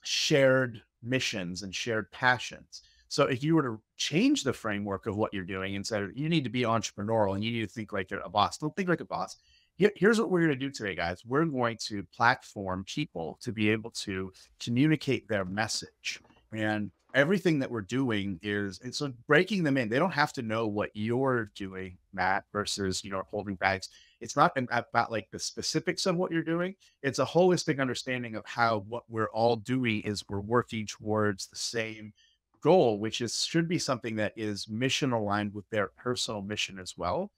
shared missions and shared passions. So if you were to change the framework of what you're doing and say, you need to be entrepreneurial and you need to think like a boss, don't think like a boss. Here's what we're going to do today, guys. We're going to platform people to be able to communicate their message. And everything that we're doing is, it's so breaking them in. They don't have to know what you're doing, Matt, versus, holding bags. It's not about like the specifics of what you're doing. It's a holistic understanding of how what we're all doing is we're working towards the same goal, which should be something that is mission aligned with their personal mission as well.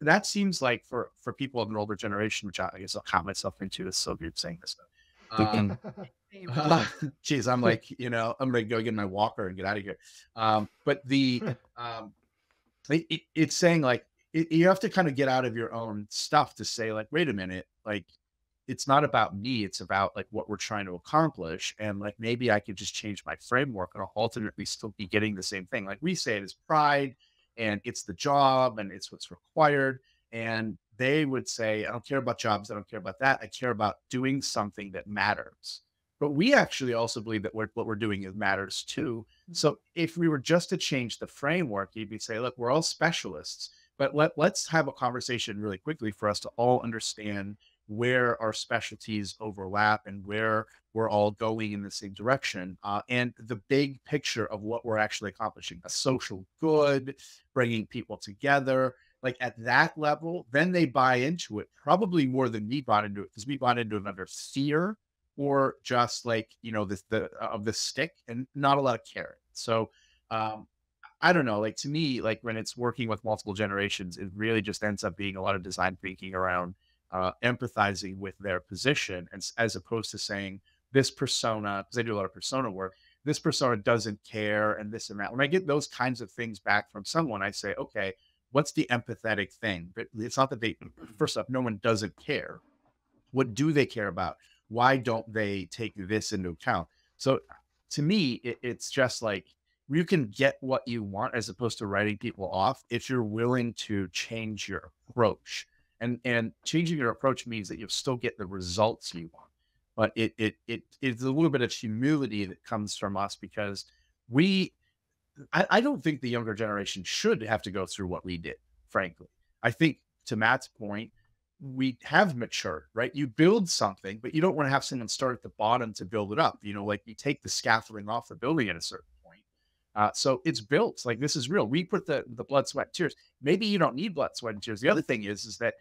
That seems like for people of an older generation, which I guess I'll count myself into, it's so weird saying this. Geez, I'm like, I'm gonna go get my walker and get out of here. But it's saying like, you have to kind of get out of your own stuff to say like, wait a minute, like, it's not about me. It's about like what we're trying to accomplish. And like, maybe I could just change my framework and I'll ultimately still be getting the same thing. Like we say, it is pride and it's the job and it's what's required. And they would say, I don't care about jobs. I don't care about that. I care about doing something that matters. But we actually also believe that what we're doing matters too. So if we were just to change the framework, you'd be say, look, we're all specialists, but let's have a conversation really quickly for us to all understand where our specialties overlap and where we're all going in the same direction. And the big picture of what we're actually accomplishing, a social good, bringing people together, like at that level, then they buy into it probably more than we bought into it, because we bought into it under fear or just like, the stick and not a lot of carrot. So, I don't know, like to me, like when it's working with multiple generations, it really just ends up being a lot of design thinking around empathizing with their position, and as opposed to saying this persona, because I do a lot of persona work, this persona doesn't care and this and that. When I get those kinds of things back from someone, I say, okay, what's the empathetic thing? But it's not that first off, no one doesn't care. What do they care about? Why don't they take this into account? So to me, it's just like, you can get what you want as opposed to writing people off if you're willing to change your approach. And changing your approach means that you'll still get the results you want. But it's a little bit of humility that comes from us, because I don't think the younger generation should have to go through what we did, frankly. I think, to Matt's point, we have matured, right? You build something, but you don't want to have someone start at the bottom to build it up. Like you take the scaffolding off the building at a certain point. So it's built. Like, this is real. We put the blood, sweat, and tears. Maybe you don't need blood, sweat, and tears. The other thing is that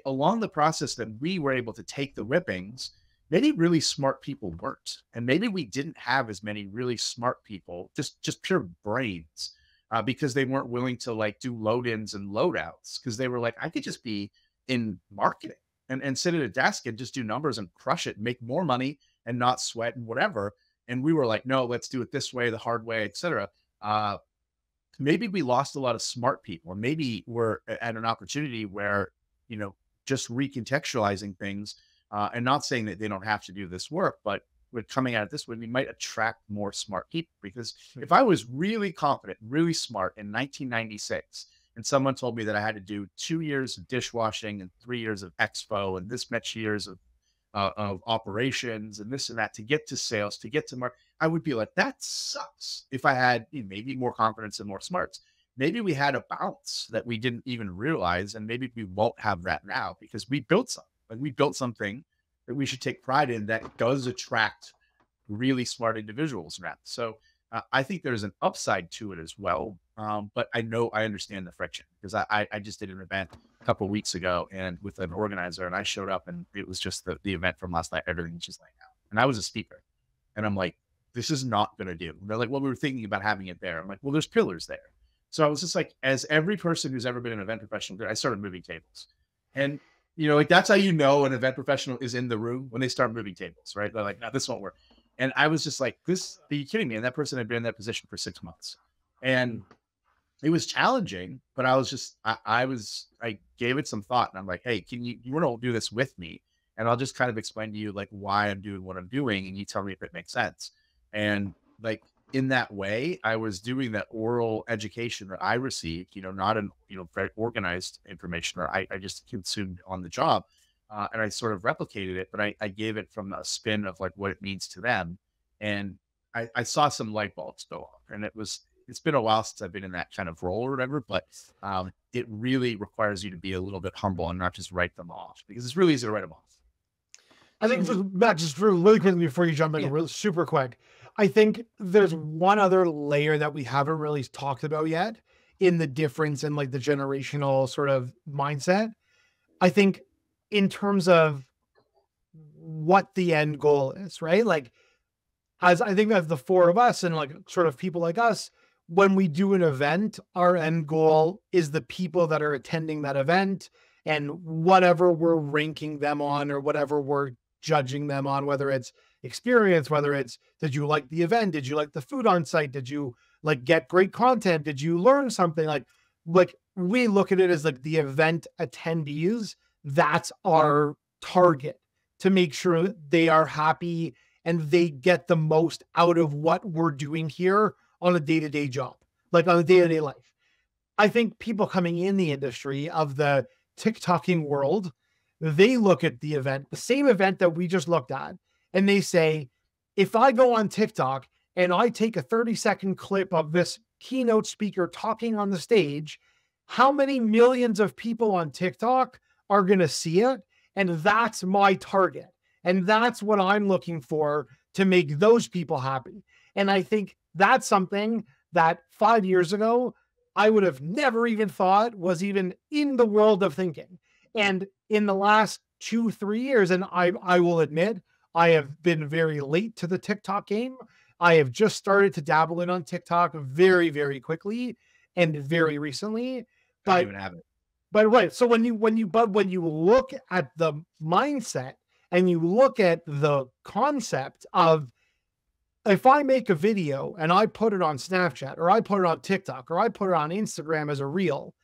along the process that we were able to take the whippings, maybe really smart people weren't. And maybe we didn't have as many really smart people, just pure brains, because they weren't willing to like do load-ins and load-outs, because they were like, I could just be in marketing and sit at a desk and just do numbers and crush it, make more money and not sweat and whatever. And we were like, no, let's do it this way, the hard way, etc. Maybe we lost a lot of smart people, or maybe we're at an opportunity where, just recontextualizing things, and not saying that they don't have to do this work, but with coming at it this way, we might attract more smart people. Because if I was really confident, really smart in 1996, and someone told me that I had to do 2 years of dishwashing and 3 years of expo and this much years of operations and this and that to get to sales, to get to market, I would be like, that sucks. If I had maybe more confidence and more smarts, maybe we had a bounce that we didn't even realize, and maybe we won't have that now because we built something. Like, we built something that we should take pride in that does attract really smart individuals around. So I think there's an upside to it as well. But I understand the friction, because I just did an event a couple of weeks ago and with an organizer, and I showed up and it was just the event from last night, everything just laying out. And I was a speaker, and I'm like, this is not going to do. And they're like, well, we were thinking about having it there. I'm like, well, there's pillars there. So I was just like, as every person who's ever been an event professional did, I started moving tables. And, like, that's how an event professional is in the room, when they start moving tables, right? They're like, no, this won't work. And I was just like, are you kidding me? And that person had been in that position for 6 months. And it was challenging, but I was just, I gave it some thought, and I'm like, hey, you want to do this with me? And I'll just kind of explain to you like why I'm doing what I'm doing, and you tell me if it makes sense. And like, in that way, I was doing that oral education that I received, not in, very organized information, or I just consumed on the job. And I sort of replicated it, but I gave it from a spin of like what it means to them. And I saw some light bulbs go off, and it's been a while since I've been in that kind of role or whatever, but it really requires you to be a little bit humble and not just write them off, because it's really easy to write them off. I think, Matt, just really quickly before you jump in, really super quick, I think there's one other layer that we haven't really talked about yet in the difference in like the generational sort of mindset. I think in terms of what the end goal is, right? Like, as I think that the four of us and like sort of people like us, when we do an event, our end goal is the people that are attending that event, and whatever we're ranking them on or whatever we're judging them on, whether it's experience, whether it's, did you like the event? Did you like the food on site? Did you like get great content? Did you learn something? Like we look at it as like the event attendees. That's our target, to make sure they are happy and they get the most out of what we're doing here on a day-to-day job, like on a day-to-day life. I think people coming in the industry of the TikToking world, they look at the event, the same event that we just looked at, and they say, if I go on TikTok and I take a 30-second clip of this keynote speaker talking on the stage, how many millions of people on TikTok are going to see it? And that's my target. And that's what I'm looking for to make those people happy. And I think that's something that 5 years ago, I would have never even thought was even in the world of thinking. And in the last 2-3 years, and I will admit, I have been very late to the TikTok game. I have just started to dabble in on TikTok very, very quickly and very recently. But I don't even have it. But right. So when you look at the mindset and you look at the concept of, if I make a video and I put it on Snapchat, or I put it on TikTok, or I put it on Instagram as a reel,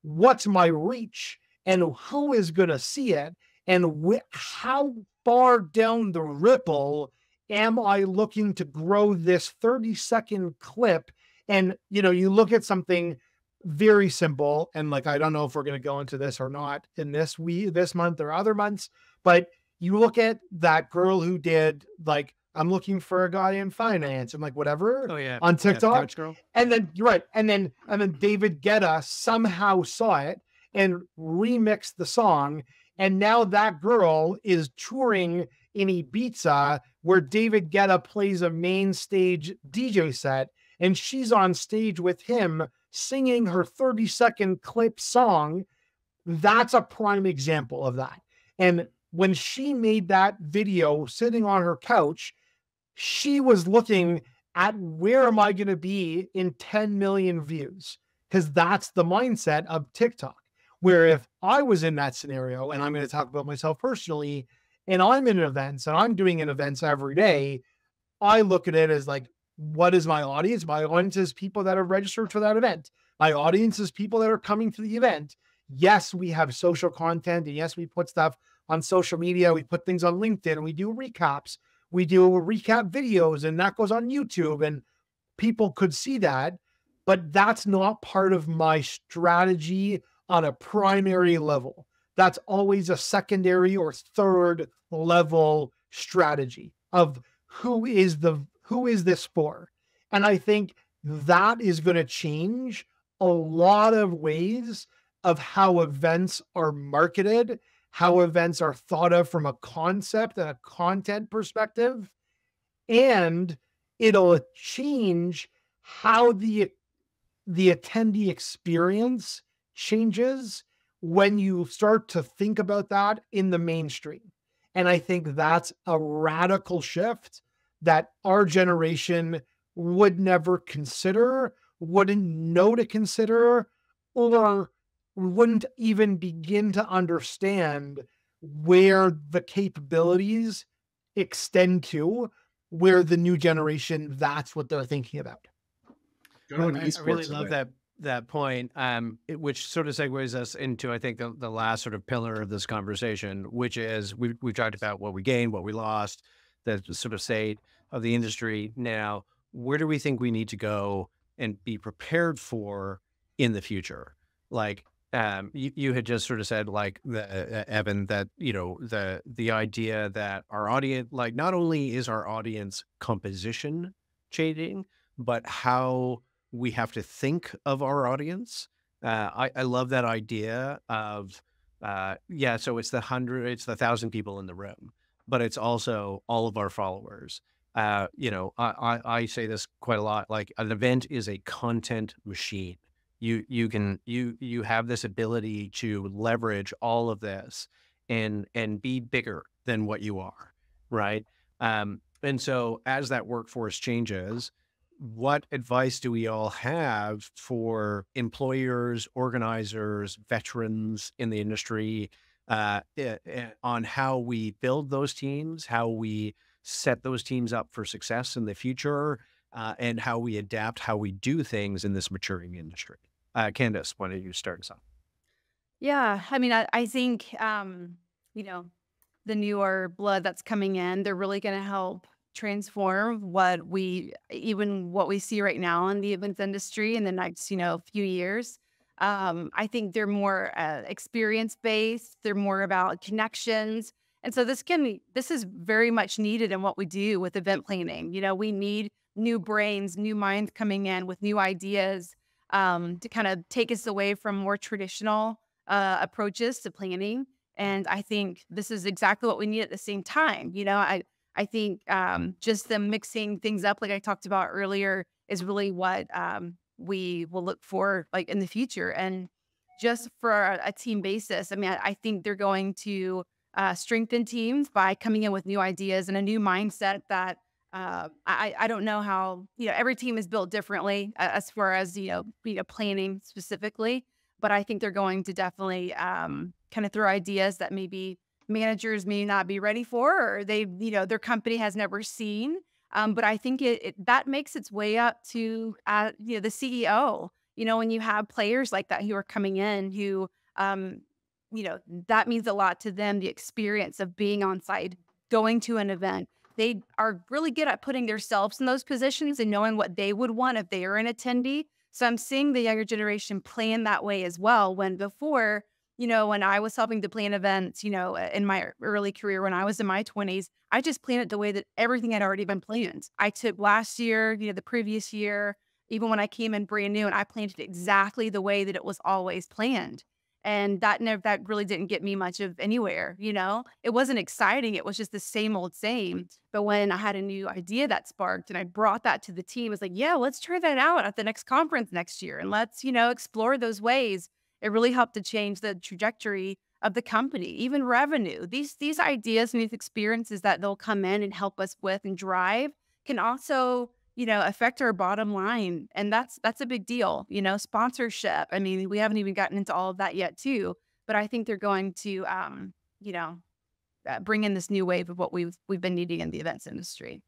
what's my reach and who is going to see it? And how far down the ripple am I looking to grow this 30-second clip? And, you look at something very simple, and like, I don't know if we're going to go into this or not in this month or other months, but you look at that girl who did like, I'm looking for a guy in finance and like whatever on TikTok. Girl. And then you're right. And then David Guetta somehow saw it and remixed the song. And now that girl is touring in Ibiza, where David Guetta plays a main stage DJ set, and she's on stage with him singing her 30-second clip song. That's a prime example of that. And when she made that video sitting on her couch, she was looking at, where am I going to be in 10 million views? Because that's the mindset of TikTok. Where if I was in that scenario, and I'm going to talk about myself personally, and I'm in events and I'm doing events every day, I look at it as like, what is my audience? My audience is people that are registered for that event. My audience is people that are coming to the event. Yes, we have social content, and yes, we put stuff on social media. We put things on LinkedIn, and we do recaps. We do recap videos, and that goes on YouTube, and people could see that, but that's not part of my strategy on a primary level. That's always a secondary or third level strategy of who is this for? And I think that is going to change a lot of ways of how events are marketed, how events are thought of from a concept and a content perspective. And it'll change how the attendee experience changes when you start to think about that in the mainstream. And I think that's a radical shift that our generation would never consider, wouldn't know to consider, or wouldn't even begin to understand where the capabilities extend to, where the new generation, that's what they're thinking about. I really love that point, which sort of segues us into, I think, the last sort of pillar of this conversation, which is we've talked about what we gained, what we lost, the sort of state of the industry. Now, where do we think we need to go and be prepared for in the future? Like, you had just sort of said, like, Evan, that, the idea that our audience, like, not only is our audience composition changing, but how we have to think of our audience. I love that idea of, so it's the 1,000 people in the room, but it's also all of our followers. I say this quite a lot, like, an event is a content machine. You have this ability to leverage all of this and be bigger than what you are, right? And so as that workforce changes, what advice do we all have for employers, organizers, veterans in the industry, on how we build those teams, how we set those teams up for success in the future, and how we adapt, how we do things in this maturing industry? Candice, why don't you start us off? Yeah, I mean, I think, the newer blood that's coming in, they're really going to help transform what we see right now in the events industry in the next, few years. I think they're more experience-based. They're more about connections. And so this is very much needed in what we do with event planning. We need new brains, new minds coming in with new ideas, to kind of take us away from more traditional approaches to planning. And I think this is exactly what we need at the same time. I think just the mixing things up, like I talked about earlier, is really what we will look for, like, in the future. And just for a team basis, I mean, I think they're going to strengthen teams by coming in with new ideas and a new mindset that I don't know how, every team is built differently as far as, planning specifically, but I think they're going to definitely kind of throw ideas that maybe managers may not be ready for, or their company has never seen. But I think that makes its way up to, the CEO, when you have players like that who are coming in who, that means a lot to them, the experience of being on site, going to an event. They are really good at putting themselves in those positions and knowing what they would want if they are an attendee. So I'm seeing the younger generation plan that way as well. When before, when I was helping to plan events, in my early career, when I was in my 20s, I just planned it the way that everything had already been planned. I took last year, the previous year, even when I came in brand new, and I planned it exactly the way that it was always planned. And that really didn't get me much of anywhere, you know? It wasn't exciting. It was just the same old same. But when I had a new idea that sparked and I brought that to the team, it's like, yeah, let's try that out at the next conference next year. And let's, explore those ways. It really helped to change the trajectory of the company, even revenue. These ideas and these experiences that they'll come in and help us with and drive can also affect our bottom line. And that's a big deal, sponsorship. I mean, we haven't even gotten into all of that yet too, but I think they're going to, you know, bring in this new wave of what we've been needing in the events industry.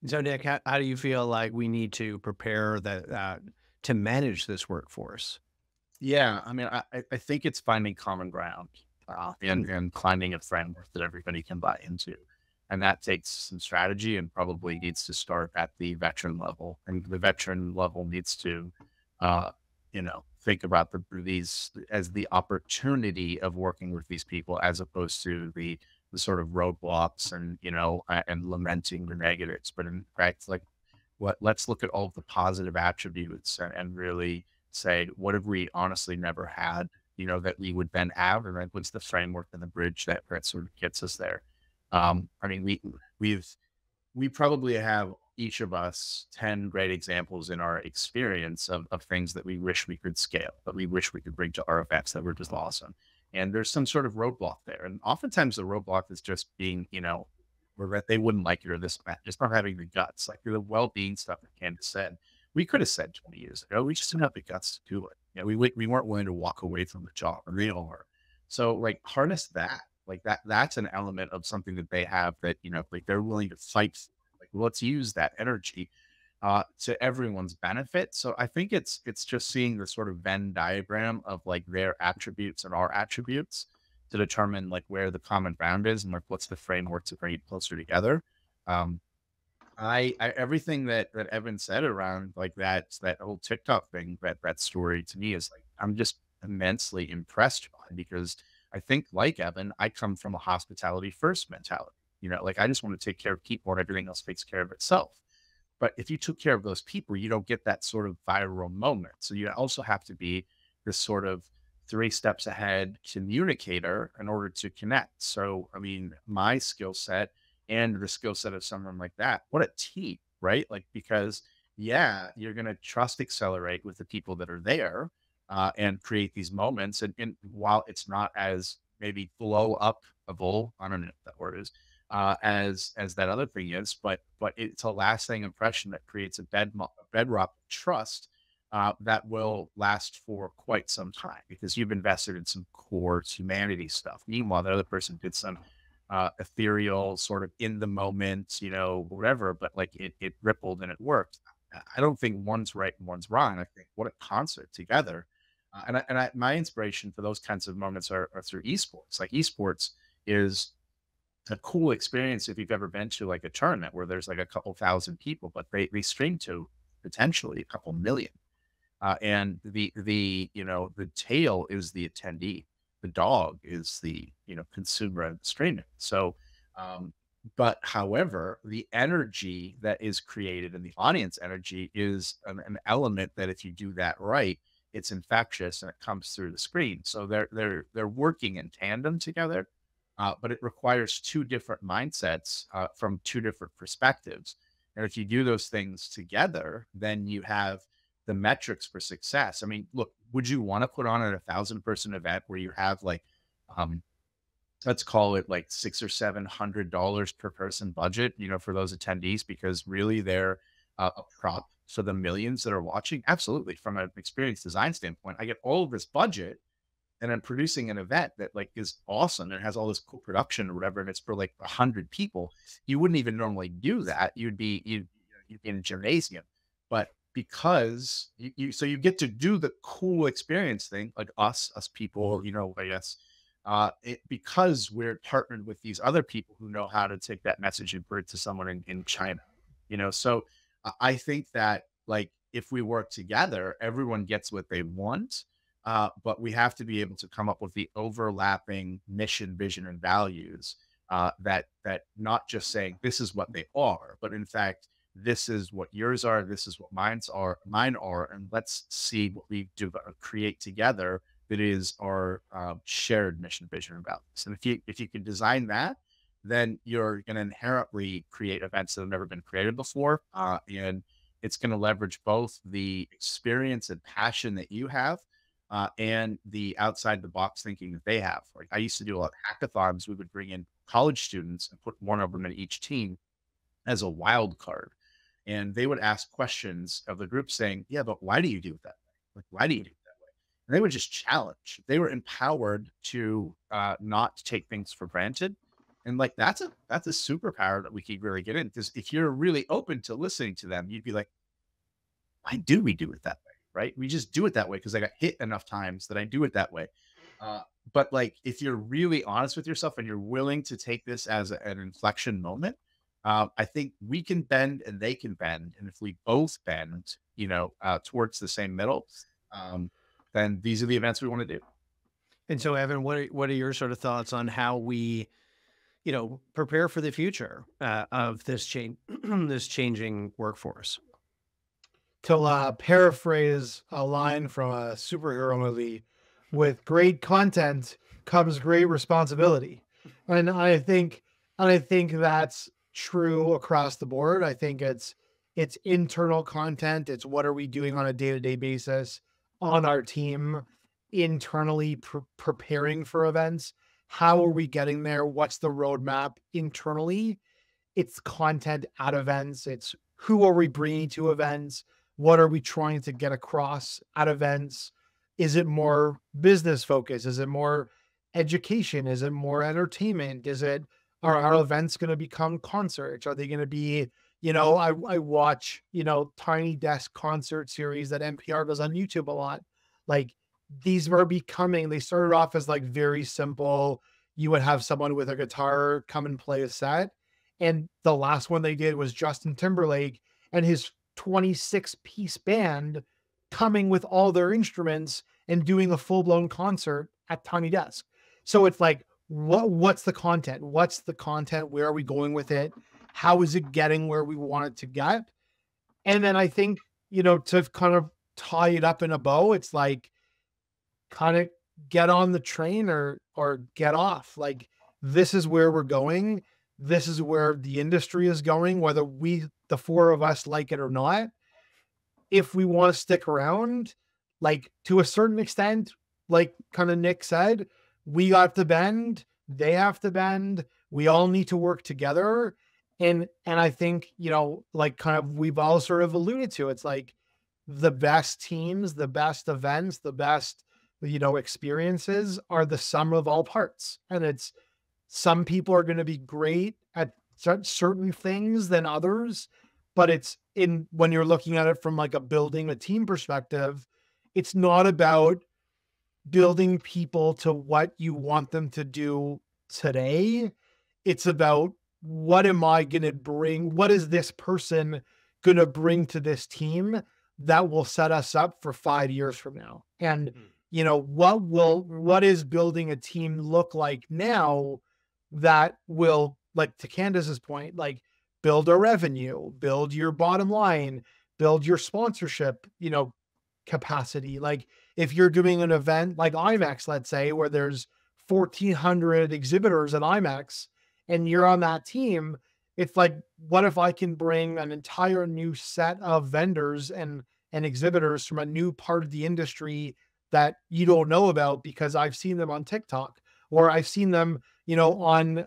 So Nick, how do you feel like we need to prepare to manage this workforce? Yeah, I mean, I think it's finding common ground and finding a framework that everybody can buy into. And that takes some strategy and probably needs to start at the veteran level. And the veteran level needs to, think about these as the opportunity of working with these people as opposed to the sort of roadblocks and, and lamenting the negatives. But in fact, like let's look at all of the positive attributes and really say, what have we honestly never had, that we would then have, and then what's the framework and the bridge that sort of gets us there. I mean, we probably have each of us 10 great examples in our experience of things that we wish we could scale, but we wish we could bring to our events that were just awesome. And there's some sort of roadblock there. And oftentimes the roadblock is just being, where they wouldn't like it or this, just not having the guts, like the well-being stuff that Candice said. We could have said 20 years ago, we just didn't have the guts to do it. We weren't willing to walk away from the job, or we are. So like harness that. Like that's an element of something that they have that, like they're willing to fight for. Like, let's use that energy to everyone's benefit. So I think it's just seeing the sort of Venn diagram of like their attributes and our attributes to determine like where the common ground is and like what's the framework to bring it closer together. I everything that Evan said around like that whole TikTok thing, that story to me is like, I'm just immensely impressed by, because I think like Evan, I come from a hospitality first mentality, like I just want to take care of people and everything else takes care of itself. But if you took care of those people, you don't get that sort of viral moment. So you also have to be this sort of 3 steps ahead communicator in order to connect. So, I mean, my skill set and the skill set of someone like that, what a team, right? Like, because yeah, you're going to trust accelerate with the people that are there and create these moments. And while it's not as maybe blow upable, I don't know if that word is, as that other thing is, but it's a lasting impression that creates a bedrock of trust that will last for quite some time, because you've invested in some core humanity stuff. Meanwhile, the other person did some ethereal sort of in the moment, whatever, but like it rippled and it worked. I don't think one's right and one's wrong. I think what a concert together. My inspiration for those kinds of moments are through esports. Like esports is a cool experience if you've ever been to like a tournament where there's like a couple thousand people, but they stream to potentially a couple million. And the tail is the attendee. The dog is the, consumer and streaming. So, but however, the energy that is created and the audience energy is an element that if you do that right, it's infectious and it comes through the screen. So they're working in tandem together, but it requires 2 different mindsets from 2 different perspectives. And if you do those things together, then you have the metrics for success. I mean, look, would you want to put on a 1,000-person event where you have like, let's call it like $600 or $700 per person budget, for those attendees, because really they're a prop for the millions that are watching? Absolutely. From an experience design standpoint, I get all of this budget and I'm producing an event that like is awesome and has all this cool production or whatever, and it's for like 100 people. You wouldn't even normally do that. You'd be in a gymnasium, but because so you get to do the cool experience thing, like us people, I guess, because we're partnered with these other people who know how to take that message and bring it to someone in China, so I think that like, if we work together, everyone gets what they want. But we have to be able to come up with the overlapping mission, vision, and values that not just saying this is what they are, but in fact, this is what yours are, this is what mine are, and let's see what we do create together that is our shared mission, vision, and values. And if you can design that, then you're going to inherently create events that have never been created before, and it's going to leverage both the experience and passion that you have, and the outside the box thinking that they have. Like I used to do a lot of hackathons. We would bring in college students and put one of them in each team as a wild card. And they would ask questions of the group saying, yeah, but why do you do it that way? Like, why do you do it that way? And they would just challenge. They were empowered to not take things for granted. And like, that's a superpower that we could really get in. Because if you're really open to listening to them, you'd be like, why do we do it that way? Right? We just do it that way because I got hit enough times that I do it that way. But like, if you're really honest with yourself and you're willing to take this as an inflection moment, I think we can bend and they can bend. And if we both bend, towards the same middle, then these are the events we want to do. And so, Evan, what are your sort of thoughts on how we, prepare for the future of this this changing workforce? To paraphrase a line from a superhero movie, with great content comes great responsibility. And I think that's true across the board. I think it's internal content. It's what are we doing on a day-to-day basis on our team, internally preparing for events. How are we getting there? What's the roadmap internally? It's content at events. It's who are we bringing to events? What are we trying to get across at events? Is it more business focused? Is it more education? Is it more entertainment? Are our events going to become concerts? Are they going to be, I watch, Tiny Desk concert series that NPR does on YouTube a lot. Like these were they started off as like very simple. You would have someone with a guitar come and play a set. And the last one they did was Justin Timberlake and his 26-piece band coming with all their instruments and doing a full-blown concert at Tiny Desk. So it's like, what's the content? What's the content? Where are we going with it? How is it getting where we want it to get? And then I think, to kind of tie it up in a bow, it's like kind of get on the train or get off. Like this is where we're going. This is where the industry is going, whether the four of us like it or not. If we want to stick around, like to a certain extent, like kind of Nick said, we got to bend, they have to bend, we all need to work together. And I think, like kind of, we've all sort of alluded to, it's like the best teams, the best events, the best, experiences are the sum of all parts. And it's, some people are going to be great at certain things than others, but when you're looking at it from like a building a team perspective, it's not about building people to what you want them to do today. It's about what am I going to bring? What is this person going to bring to this team that will set us up for 5 years from now? And, what is building a team look like now that will, like to Candice's point, like build a revenue, build your bottom line, build your sponsorship, capacity. Like if you're doing an event like IMAX, let's say, where there's 1,400 exhibitors at IMAX and you're on that team, it's like, what if I can bring an entire new set of vendors and exhibitors from a new part of the industry that you don't know about because I've seen them on TikTok or I've seen them, on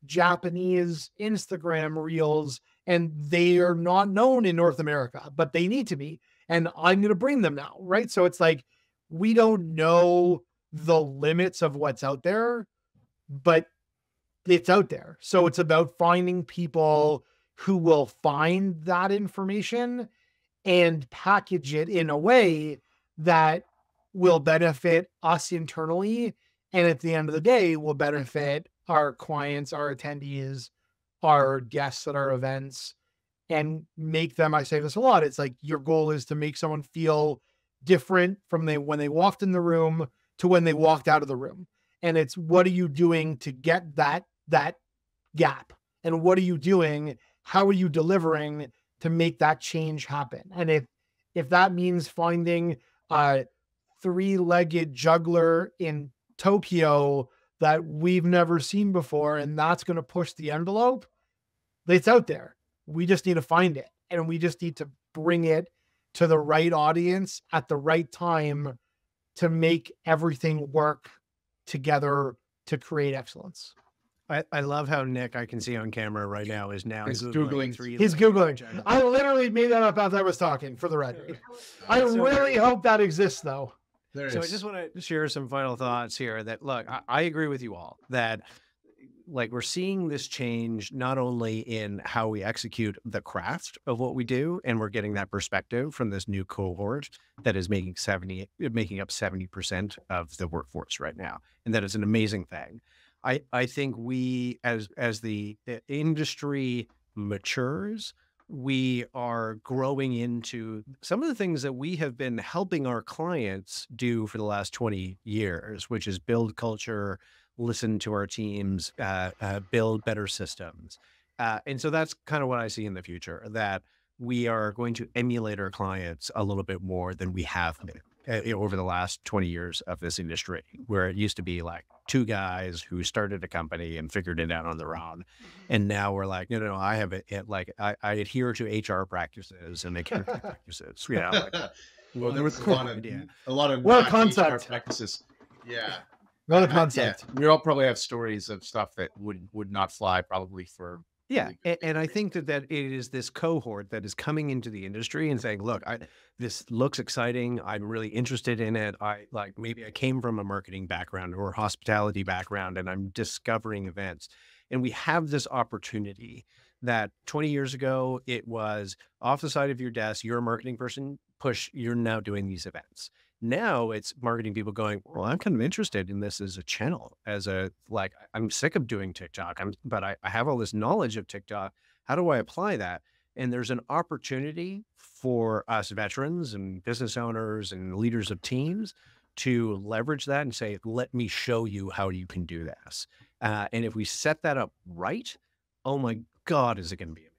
Japanese Instagram reels, and they are not known in North America, but they need to be. And I'm going to bring them now, right? So it's like, we don't know the limits of what's out there, but it's out there. So it's about finding people who will find that information and package it in a way that will benefit us internally. And at the end of the day, will benefit our clients, our attendees, our guests at our events, and make them, I say this a lot, it's like your goal is to make someone feel different from when they walked in the room to when they walked out of the room. And it's, what are you doing to get that gap? And what are you doing? How are you delivering to make that change happen? And if that means finding three-legged juggler in Tokyo that we've never seen before, and that's going to push the envelope. It's out there. We just need to find it, and we just need to bring it to the right audience at the right time to make everything work together to create excellence. I love how Nick, I can see on camera right now, is now Googling. He's Googling. I literally made that up as I was talking, for the record. I really hope that exists, though. So I just want to share some final thoughts here that, look, I agree with you all that, like, we're seeing this change not only in how we execute the craft of what we do, and we're getting that perspective from this new cohort that is making up 70% of the workforce right now. And that is an amazing thing. I think we, as the industry matures, we are growing into some of the things that we have been helping our clients do for the last 20 years, which is build culture, listen to our teams, build better systems. And so that's kind of what I see in the future, that we are going to emulate our clients a little bit more than we have been over the last 20 years of this industry, where it used to be like two guys who started a company and figured it out on their own. And now we're like, no, I have I adhere to HR practices and accounting practices. You know, like, well, there was a lot of concept practices. Yeah. Another concept. We all probably have stories of stuff that would not fly probably for. Yeah. And I think that it is this cohort that is coming into the industry and saying, look, this looks exciting. I'm really interested in it. Maybe I came from a marketing background or hospitality background, and I'm discovering events. And we have this opportunity that 20 years ago, it was off the side of your desk. You're a marketing person, you're now doing these events. Now it's marketing people going, well, I'm kind of interested in this as a channel, I'm sick of doing TikTok, but I have all this knowledge of TikTok. How do I apply that? And there's an opportunity for us veterans and business owners and leaders of teams to leverage that and say, let me show you how you can do this. And if we set that up right, oh my God, is it going to be amazing.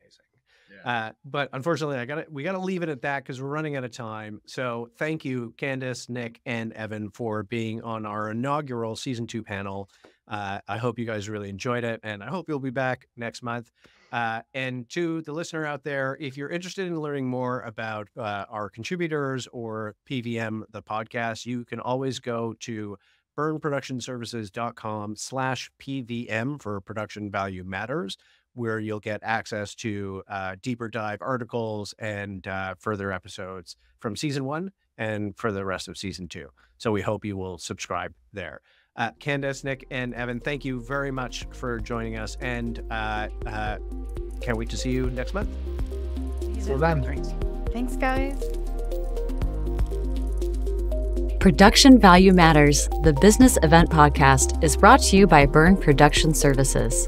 But unfortunately, we got to leave it at that because we're running out of time. So thank you, Candice, Nick, and Evan, for being on our inaugural season 2 panel. I hope you guys really enjoyed it, and I hope you'll be back next month. And to the listener out there, if you're interested in learning more about our contributors or PVM, the podcast, you can always go to byrneproductionservices.com/PVM for Production Value Matters, where you'll get access to deeper dive articles and further episodes from season 1 and for the rest of season 2. So we hope you will subscribe there. Candice, Nick, and Evan, thank you very much for joining us, and can't wait to see you next month. So then. Thanks, guys. Production Value Matters, the business event podcast, is brought to you by Byrne Production Services.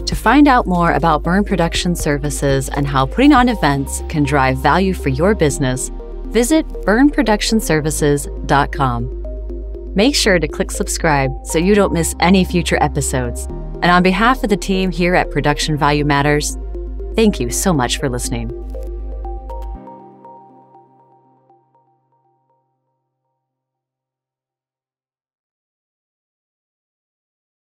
To find out more about Byrne Production Services and how putting on events can drive value for your business, visit byrneproductionservices.com. Make sure to click subscribe so you don't miss any future episodes. And on behalf of the team here at Production Value Matters, thank you so much for listening.